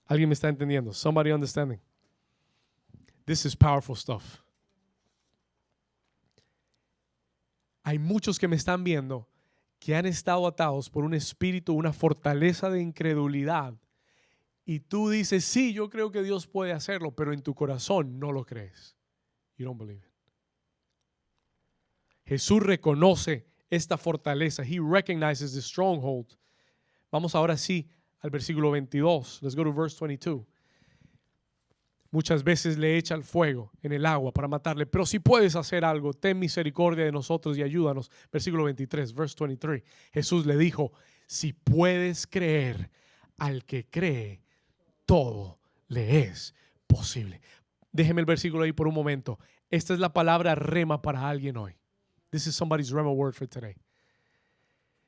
¿Alguien me está entendiendo? Somebody understanding? This is powerful stuff. Hay muchos que me están viendo que han estado atados por un espíritu, una fortaleza de incredulidad. Y tú dices, sí, yo creo que Dios puede hacerlo, pero en tu corazón no lo crees. You don't believe it. Jesús reconoce esta fortaleza. He recognizes the stronghold. Vamos ahora sí al versículo 22. Let's go to verse 22. Muchas veces le echa el fuego en el agua para matarle, pero si puedes hacer algo, ten misericordia de nosotros y ayúdanos. Versículo 23, verse 23. Jesús le dijo, si puedes creer, al que cree, todo le es posible. Déjeme el versículo ahí por un momento. Esta es la palabra rema para alguien hoy. This is somebody's rema word for today.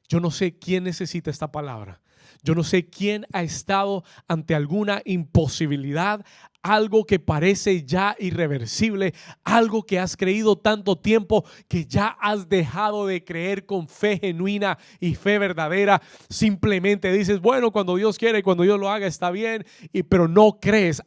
Yo no sé quién necesita esta palabra. Yo no sé quién ha estado ante alguna imposibilidad, algo que parece ya irreversible, algo que has creído tanto tiempo que ya has dejado de creer con fe genuina y fe verdadera. Simplemente dices, bueno, cuando Dios quiere y cuando Dios lo haga está bien, pero no crees.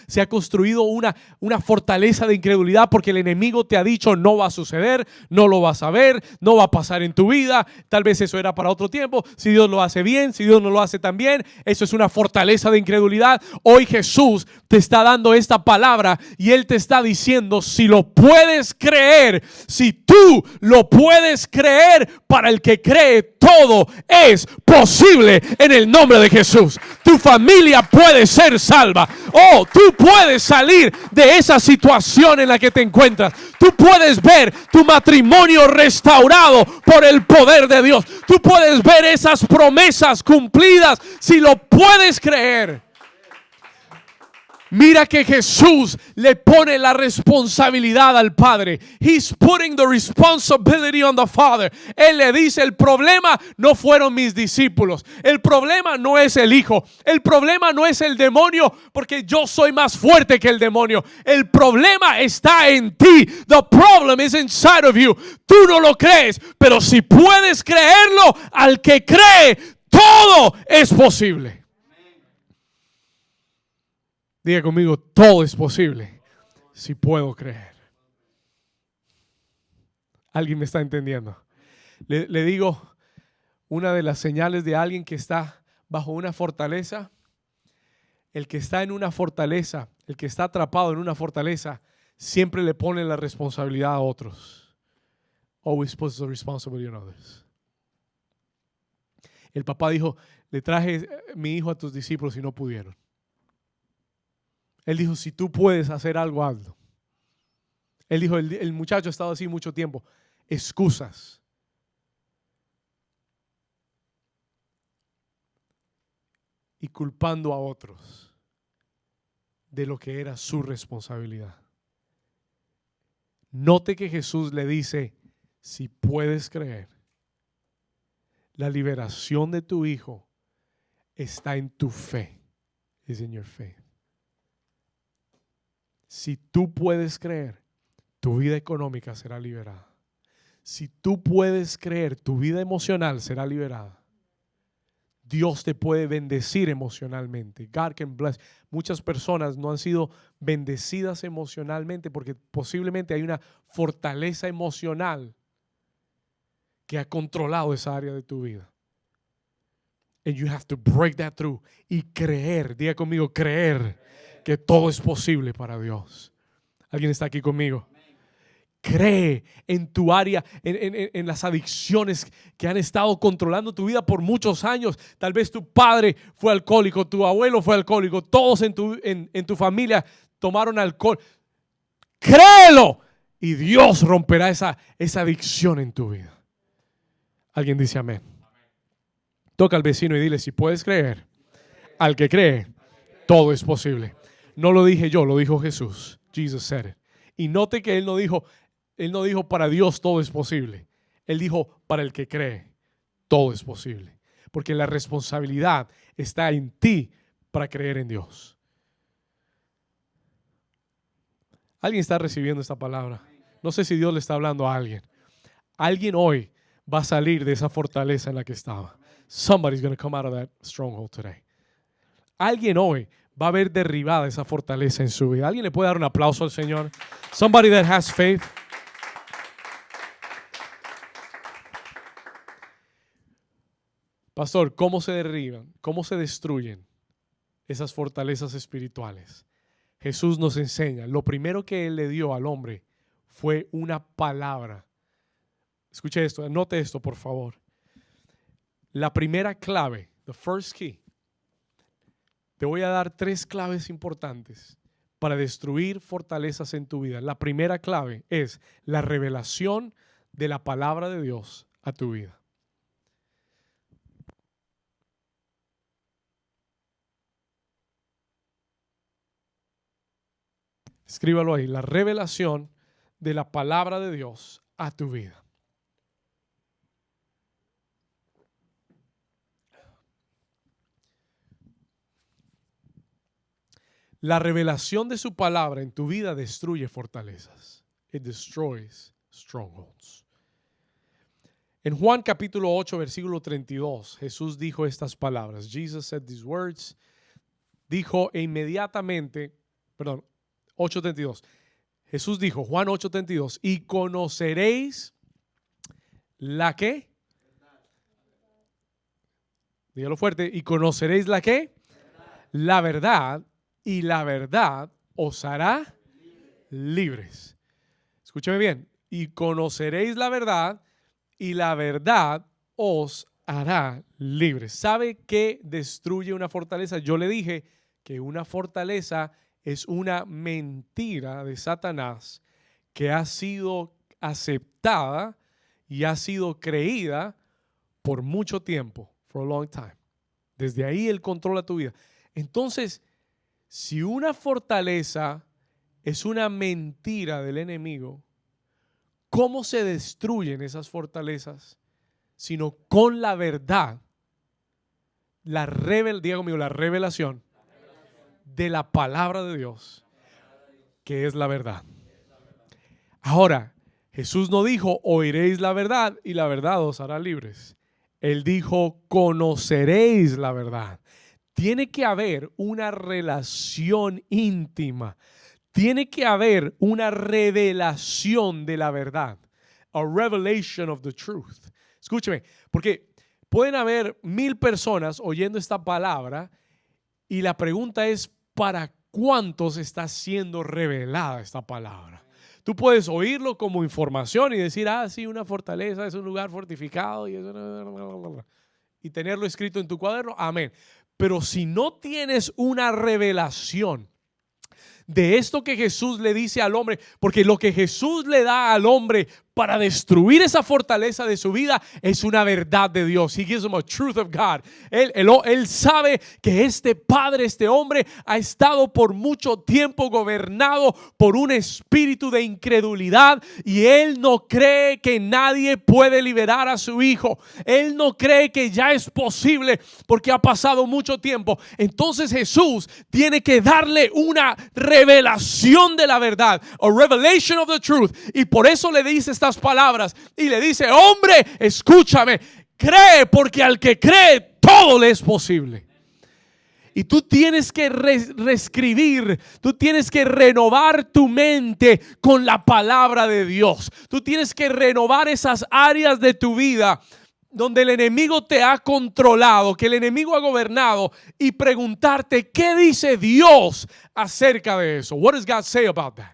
Se ha construido una fortaleza de incredulidad porque el enemigo te ha dicho no va a suceder, no lo vas a ver, no va a pasar en tu vida. Tal vez eso era para otro tiempo. Si Dios lo hace bien, si Dios no lo hace tan bien, eso es una fortaleza de incredulidad. Hoy Jesús te está dando esta palabra y Él te está diciendo, si lo puedes creer, si tú lo puedes creer, para el que cree todo es posible en el nombre de Jesús. Tu familia puede ser salva. Oh, tú puedes salir de esa situación en la que te encuentras. Tú puedes ver tu matrimonio restaurado por el poder de Dios. Tú puedes ver esas promesas cumplidas si lo puedes creer. Mira que Jesús le pone la responsabilidad al Padre. He's putting the responsibility on the Father. Él le dice, el problema no fueron mis discípulos. El problema no es el Hijo. El problema no es el demonio, porque yo soy más fuerte que el demonio. El problema está en ti. The problem is inside of you. Tú no lo crees, pero si puedes creerlo, al que cree, todo es posible. Diga conmigo, todo es posible si puedo creer. ¿Alguien me está entendiendo? Le digo, una de las señales de alguien que está bajo una fortaleza, el que está en una fortaleza, el que está atrapado en una fortaleza, siempre le pone la responsabilidad a otros. Always puts the responsibility on others. El papá dijo, le traje mi hijo a tus discípulos y no pudieron. Él dijo, si tú puedes hacer algo, hazlo. Él dijo, el muchacho ha estado así mucho tiempo. Excusas. Y culpando a otros de lo que era su responsabilidad. Note que Jesús le dice, si puedes creer, la liberación de tu hijo está en tu fe. Is in your faith. Si tú puedes creer, tu vida económica será liberada. Si tú puedes creer, tu vida emocional será liberada. Dios te puede bendecir emocionalmente. God can bless. Muchas personas no han sido bendecidas emocionalmente porque posiblemente hay una fortaleza emocional que ha controlado esa área de tu vida. And you have to break that through y creer. Diga conmigo, creer que todo es posible para Dios. ¿Alguien está aquí conmigo? Cree en tu área, en las adicciones que han estado controlando tu vida por muchos años. Tal vez tu padre fue alcohólico, tu abuelo fue alcohólico, todos en tu familia tomaron alcohol. Créelo y Dios romperá esa adicción en tu vida. ¿Alguien dice amén? Toca al vecino y dile, si puedes creer, al que cree, todo es posible. No lo dije yo, lo dijo Jesús. Jesus said it. Y note que Él no dijo para Dios todo es posible. Él dijo para el que cree, todo es posible. Porque la responsabilidad está en ti para creer en Dios. ¿Alguien está recibiendo esta palabra? No sé si Dios le está hablando a alguien. Alguien hoy va a salir de esa fortaleza en la que estaba. Somebody's going to come out of that stronghold today. Alguien hoy va a ver derribada esa fortaleza en su vida. ¿Alguien le puede dar un aplauso al Señor? Somebody that has faith. Pastor, ¿cómo se derriban? ¿Cómo se destruyen esas fortalezas espirituales? Jesús nos enseña. Lo primero que Él le dio al hombre fue una palabra. Escuche esto, anote esto por favor. La primera clave, the first key. Te voy a dar 3 claves importantes para destruir fortalezas en tu vida. La primera clave es la revelación de la palabra de Dios a tu vida. Escríbalo ahí, la revelación de la palabra de Dios a tu vida. La revelación de su palabra en tu vida destruye fortalezas. It destroys strongholds. En Juan capítulo 8, versículo 32, Jesús dijo estas palabras. Jesus said these words. Dijo e inmediatamente, 8:32. Jesús dijo, Juan 8:32, y conoceréis la ¿qué? Dígalo fuerte, y conoceréis la ¿qué? La verdad, y la verdad os hará libres. Escúcheme bien, y conoceréis la verdad, y la verdad os hará libres. ¿Sabe qué destruye una fortaleza? Yo le dije que una fortaleza es una mentira de Satanás que ha sido aceptada y ha sido creída por mucho tiempo, for a long time. Desde ahí él controla tu vida. Entonces, si una fortaleza es una mentira del enemigo, ¿cómo se destruyen esas fortalezas? Sino con la verdad, diga conmigo, la revelación de la palabra de Dios, que es la verdad. Ahora, Jesús no dijo, oiréis la verdad y la verdad os hará libres. Él dijo, conoceréis la verdad. Tiene que haber una relación íntima. Tiene que haber una revelación de la verdad. A revelation of the truth. Escúcheme, porque pueden haber 1000 personas oyendo esta palabra y la pregunta es, ¿para cuántos está siendo revelada esta palabra? Tú puedes oírlo como información y decir, sí, una fortaleza es un lugar fortificado y tenerlo escrito en tu cuaderno, amén. Pero si no tienes una revelación de esto que Jesús le dice al hombre, porque lo que Jesús le da al hombre para destruir esa fortaleza de su vida es una verdad de Dios. He gives him a truth of God. Él sabe que este padre, este hombre ha estado por mucho tiempo gobernado por un espíritu de incredulidad y él no cree que nadie puede liberar a su hijo. Él no cree que ya es posible porque ha pasado mucho tiempo. Entonces Jesús tiene que darle una revelación de la verdad, a revelation of the truth, y por eso le dice estas palabras y le dice, hombre, escúchame, cree, porque al que cree todo le es posible. Y tú tienes que reescribir, tú tienes que renovar tu mente con la palabra de Dios. Tú tienes que renovar esas áreas de tu vida donde el enemigo te ha controlado, que el enemigo ha gobernado, y preguntarte, ¿qué dice Dios acerca de eso? What does God say about that?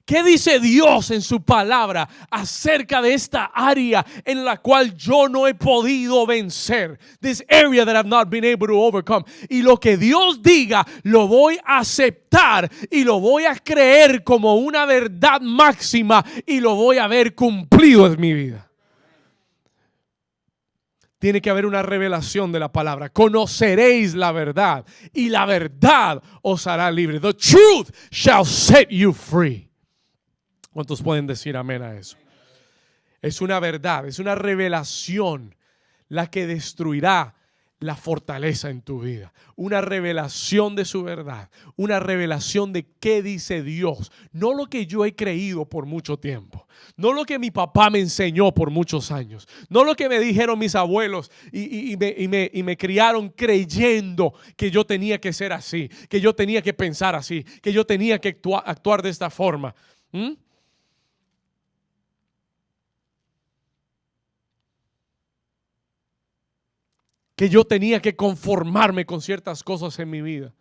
¿Qué dice Dios en su palabra acerca de esta área en la cual yo no he podido vencer? This area that I've not been able to overcome. Y lo que Dios diga lo voy a aceptar y lo voy a creer como una verdad máxima y lo voy a ver cumplido en mi vida. Tiene que haber una revelación de la palabra. Conoceréis la verdad y la verdad os hará libre. The truth shall set you free. ¿Cuántos pueden decir amén a eso? Es una verdad, es una revelación la que destruirá la fortaleza en tu vida. Una revelación de su verdad, una revelación de qué dice Dios. No lo que yo he creído por mucho tiempo, no lo que mi papá me enseñó por muchos años, no lo que me dijeron mis abuelos y me criaron creyendo que yo tenía que ser así, que yo tenía que pensar así, que yo tenía que actuar de esta forma. Que yo tenía que conformarme con ciertas cosas en mi vida.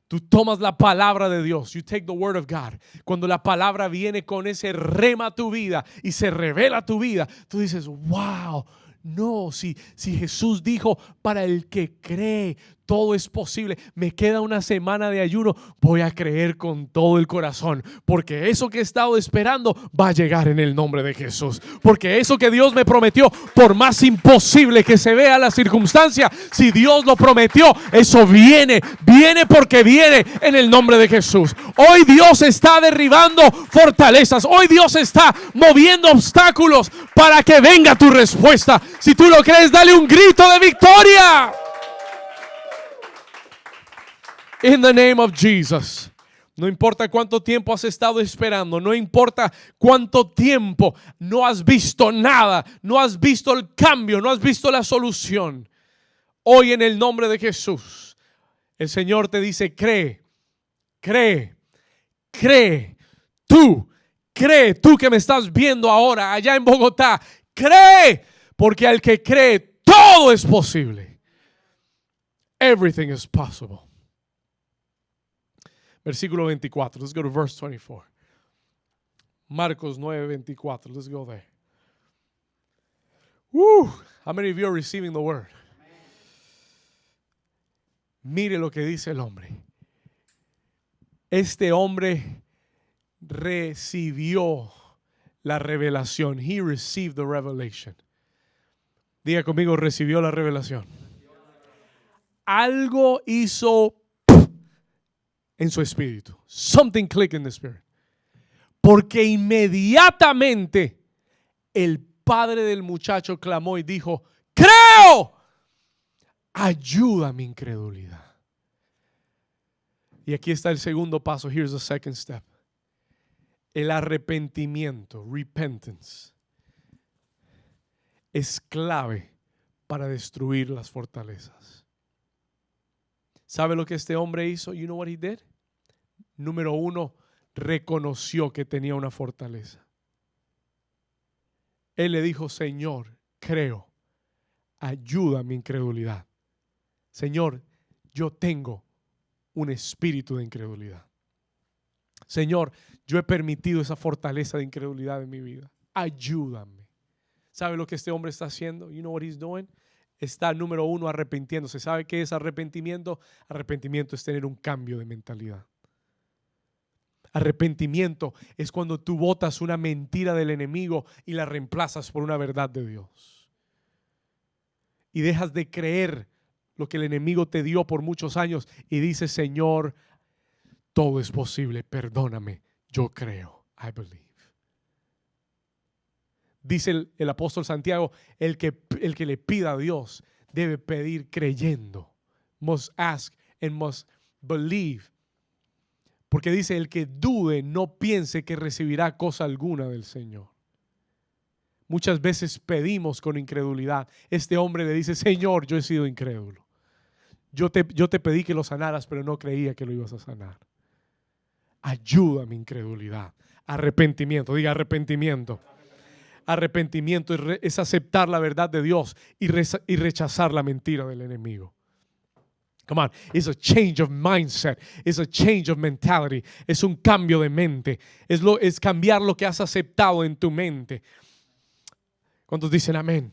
Tú tomas la palabra de Dios. You take the word of God. Cuando la palabra viene con ese rema a tu vida y se revela a tu vida, tú dices, wow, no, si Jesús dijo, para el que cree, todo es posible. Me queda una semana de ayuno. Voy a creer con todo el corazón, porque eso que he estado esperando va a llegar en el nombre de Jesús. Porque eso que Dios me prometió, por más imposible que se vea la circunstancia, si Dios lo prometió, eso viene porque viene en el nombre de Jesús. Hoy Dios está derribando fortalezas. Hoy Dios está moviendo obstáculos para que venga tu respuesta. Si tú lo crees, dale un grito de victoria. In the name of Jesus. No importa cuánto tiempo has estado esperando, no importa cuánto tiempo no has visto nada, no has visto el cambio, no has visto la solución. Hoy en el nombre de Jesús, el Señor te dice: cree, cree, cree. Tú que me estás viendo ahora allá en Bogotá, cree, porque al que cree todo es posible. Everything is possible. Versículo 24. Let's go to verse 24. Marcos 9:24. Let's go there. Woo! How many of you are receiving the word? Mire lo que dice el hombre. Este hombre recibió la revelación. He received the revelation. Diga conmigo: recibió la revelación. Algo hizo en su espíritu. Something clicked in the spirit. Porque inmediatamente el padre del muchacho clamó y dijo: creo, ayuda a mi incredulidad. Y aquí está el segundo paso. Here's the second step. El arrepentimiento, repentance, es clave para destruir las fortalezas. ¿Sabe lo que este hombre hizo? You know what he did? Número uno, reconoció que tenía una fortaleza. Él le dijo: Señor, creo, ayuda a mi incredulidad. Señor, yo tengo un espíritu de incredulidad. Señor, yo he permitido esa fortaleza de incredulidad en mi vida. Ayúdame. ¿Sabe lo que este hombre está haciendo? You know what he's doing? Está, número uno, arrepintiéndose. ¿Sabe qué es arrepentimiento? Arrepentimiento es tener un cambio de mentalidad. Arrepentimiento es cuando tú botas una mentira del enemigo y la reemplazas por una verdad de Dios. Y dejas de creer lo que el enemigo te dio por muchos años y dices: Señor, todo es posible, perdóname, yo creo, I believe. Dice el apóstol Santiago: el que le pida a Dios debe pedir creyendo. Must ask and must believe. Porque dice: el que dude no piense que recibirá cosa alguna del Señor. Muchas veces pedimos con incredulidad. Este hombre le dice: Señor, yo he sido incrédulo. Yo te pedí que lo sanaras, pero no creía que lo ibas a sanar. Ayuda a mi incredulidad. Arrepentimiento, diga arrepentimiento. Arrepentimiento es aceptar la verdad de Dios y rechazar la mentira del enemigo. Come on, it's a change of mindset, it's a change of mentality, es un cambio de mente, es cambiar lo que has aceptado en tu mente. ¿Cuántos dicen amén?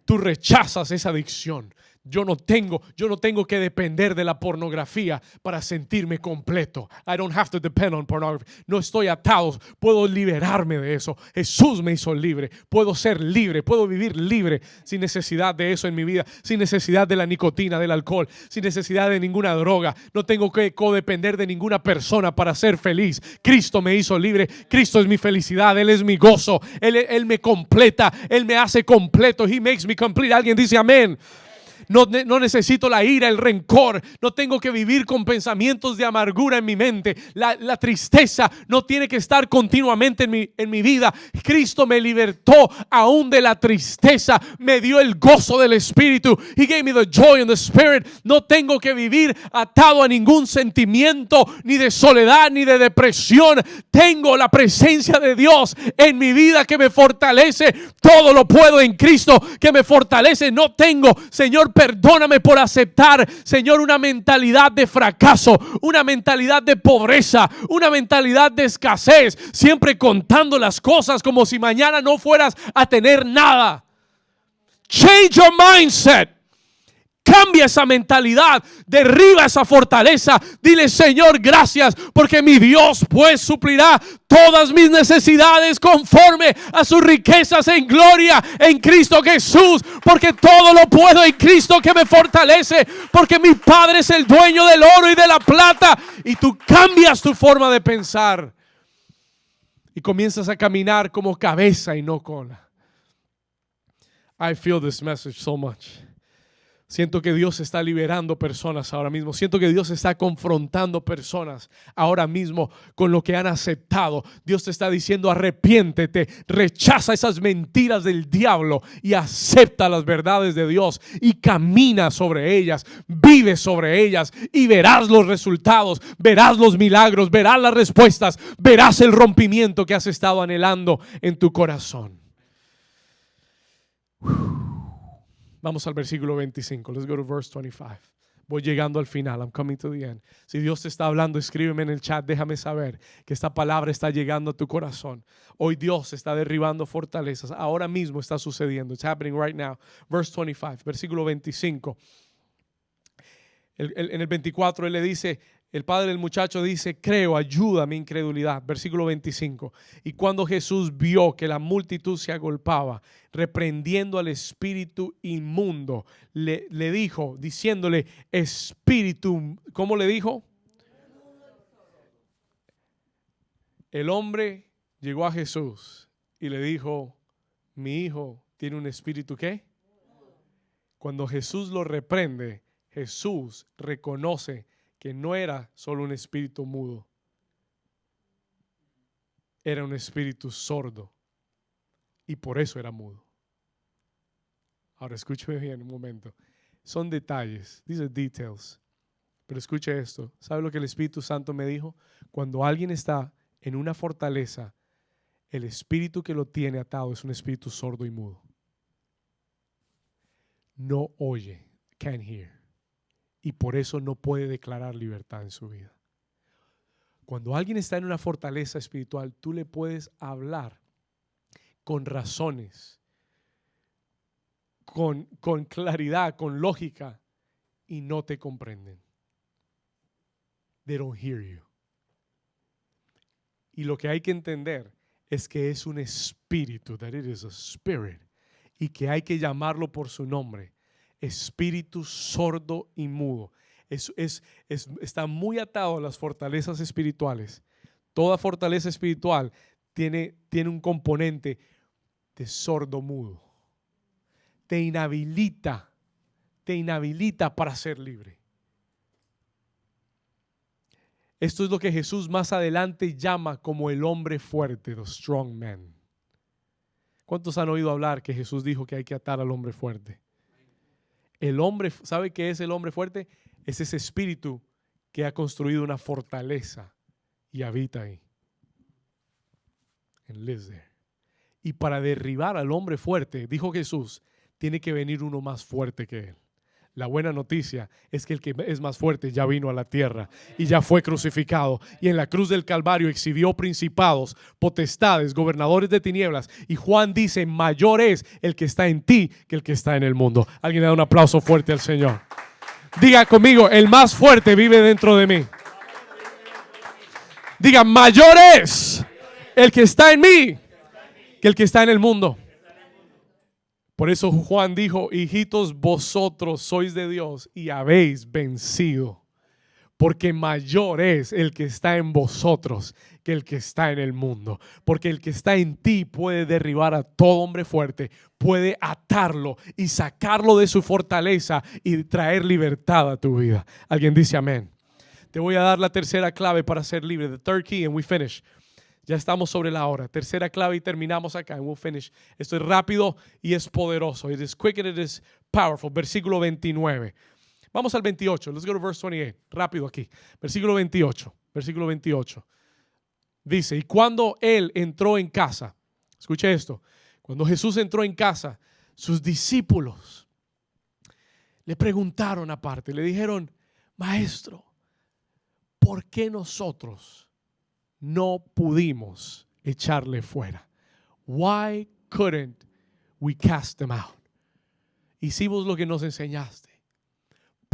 Tú rechazas esa adicción. Yo no tengo que depender de la pornografía para sentirme completo. I don't have to depend on pornography. No estoy atado, puedo liberarme de eso. Jesús me hizo libre. Puedo ser libre, puedo vivir libre sin necesidad de eso en mi vida, sin necesidad de la nicotina, del alcohol, sin necesidad de ninguna droga. No tengo que codepender de ninguna persona para ser feliz. Cristo me hizo libre. Cristo es mi felicidad, Él es mi gozo. Él me completa, Él me hace completo. He makes me complete. Alguien dice amén. No necesito la ira, el rencor. No tengo que vivir con pensamientos de amargura en mi mente. La tristeza no tiene que estar continuamente en mi vida. Cristo me libertó aún de la tristeza. Me dio el gozo del Espíritu. He gave me the joy in the Spirit. No tengo que vivir atado a ningún sentimiento, ni de soledad, ni de depresión. Tengo la presencia de Dios en mi vida que me fortalece. Todo lo puedo en Cristo que me fortalece. No tengo, Señor, perdóname por aceptar, Señor, una mentalidad de fracaso, una mentalidad de pobreza, una mentalidad de escasez, siempre contando las cosas como si mañana no fueras a tener nada. Change your mindset. Cambia esa mentalidad, derriba esa fortaleza. Dile: Señor, gracias, porque mi Dios pues suplirá todas mis necesidades conforme a sus riquezas en gloria en Cristo Jesús. Porque todo lo puedo en Cristo que me fortalece. Porque mi Padre es el dueño del oro y de la plata. Y tú cambias tu forma de pensar y comienzas a caminar como cabeza y no cola. I feel this message so much. Siento que Dios está liberando personas ahora mismo. Siento que Dios está confrontando personas ahora mismo con lo que han aceptado. Dios te está diciendo: arrepiéntete, rechaza esas mentiras del diablo y acepta las verdades de Dios y camina sobre ellas, vive sobre ellas y verás los resultados, verás los milagros, verás las respuestas, verás el rompimiento que has estado anhelando en tu corazón. Vamos al versículo 25. Let's go to verse 25. Voy llegando al final. I'm coming to the end. Si Dios te está hablando, escríbeme en el chat. Déjame saber que esta palabra está llegando a tu corazón. Hoy Dios está derribando fortalezas. Ahora mismo está sucediendo. It's happening right now. Verse 25, versículo 25. En el 24 él le dice, el padre del muchacho dice: creo, ayuda a mi incredulidad. Versículo 25. Y cuando Jesús vio que la multitud se agolpaba, reprendiendo al espíritu inmundo, le dijo, diciéndole: espíritu, ¿cómo le dijo? El hombre llegó a Jesús y le dijo: mi hijo tiene un espíritu, ¿qué? Cuando Jesús lo reprende, Jesús reconoce que no era solo un espíritu mudo, era un espíritu sordo, y por eso era mudo. Ahora escúcheme bien un momento. Son detalles, these are details, pero escuche esto. ¿Sabe lo que el Espíritu Santo me dijo? Cuando alguien está en una fortaleza, el espíritu que lo tiene atado es un espíritu sordo y mudo. No oye, can't hear. Y por eso no puede declarar libertad en su vida. Cuando alguien está en una fortaleza espiritual, tú le puedes hablar con razones, con claridad, con lógica, y no te comprenden. They don't hear you. Y lo que hay que entender es que es un espíritu, that it is a spirit, y que hay que llamarlo por su nombre. Espíritu sordo y mudo. Está muy atado a las fortalezas espirituales. Toda fortaleza espiritual tiene un componente de sordo mudo. Te inhabilita para ser libre. Esto es lo que Jesús más adelante llama como el hombre fuerte, the strong man. ¿Cuántos han oído hablar que Jesús dijo que hay que atar al hombre fuerte? El hombre, ¿sabe qué es el hombre fuerte? Es ese espíritu que ha construido una fortaleza y habita ahí. And lives there. Y para derribar al hombre fuerte, dijo Jesús, tiene que venir uno más fuerte que él. La buena noticia es que el que es más fuerte ya vino a la tierra y ya fue crucificado, y en la cruz del Calvario exhibió principados, potestades, gobernadores de tinieblas, y Juan dice: mayor es el que está en ti que el que está en el mundo. Alguien le da un aplauso fuerte al Señor. Diga conmigo: el más fuerte vive dentro de mí. Diga: mayor es el que está en mí que el que está en el mundo. Por eso Juan dijo: hijitos, vosotros sois de Dios y habéis vencido, porque mayor es el que está en vosotros que el que está en el mundo. Porque el que está en ti puede derribar a todo hombre fuerte, puede atarlo y sacarlo de su fortaleza y traer libertad a tu vida. Alguien dice amén. Te voy a dar la tercera clave para ser libre. The third key, and we finish. Ya estamos sobre la hora. Tercera clave y terminamos acá. And we'll finish. Esto es rápido y es poderoso. It is quick and it is powerful. Versículo 29. Vamos al 28. Let's go to verse 28. Rápido aquí. Versículo 28. Versículo 28. Dice: y cuando él entró en casa, escuche esto. Cuando Jesús entró en casa, sus discípulos le preguntaron aparte. Le dijeron: maestro, ¿por qué nosotros no pudimos echarle fuera? Why couldn't we cast them out? Hicimos lo que nos enseñaste.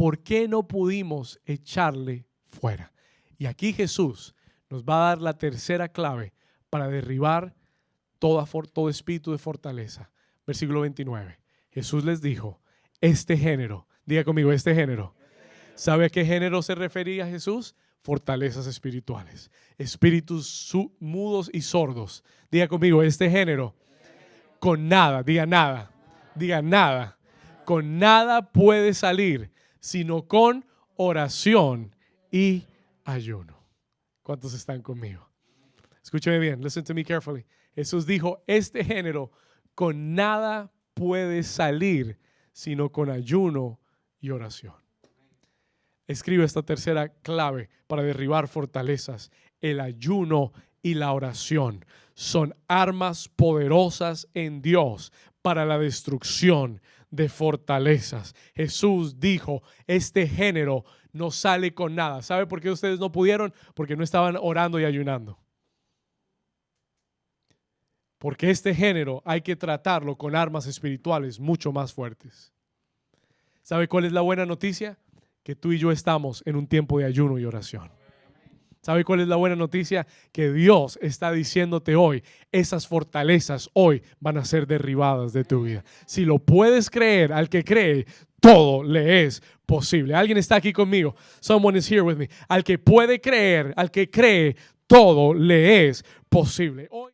¿por qué no pudimos echarle fuera? Y aquí Jesús nos va a dar la tercera clave para derribar todo espíritu de fortaleza. Versículo 29. Jesús les dijo, este género, diga conmigo, este género. ¿Sabe a qué género se refería Jesús? Fortalezas espirituales. Espíritus mudos y sordos. Diga conmigo, este género. Con nada, diga nada. Diga nada. Con nada puede salir, sino con oración y ayuno. ¿Cuántos están conmigo? Escúchame bien, listen to me carefully. Jesús dijo, este género con nada puede salir, sino con ayuno y oración. Escribe esta tercera clave para derribar fortalezas. El ayuno y la oración son armas poderosas en Dios para la destrucción de fortalezas. Jesús dijo, este género no sale con nada. ¿Sabe por qué ustedes no pudieron? Porque no estaban orando y ayunando. Porque este género hay que tratarlo con armas espirituales mucho más fuertes. ¿Sabe cuál es la buena noticia? Que tú y yo estamos en un tiempo de ayuno y oración. ¿Sabe cuál es la buena noticia? Que Dios está diciéndote hoy, esas fortalezas hoy van a ser derribadas de tu vida. Si lo puedes creer, al que cree, todo le es posible. ¿Alguien está aquí conmigo? Someone is here with me. Al que puede creer, al que cree, todo le es posible. Hoy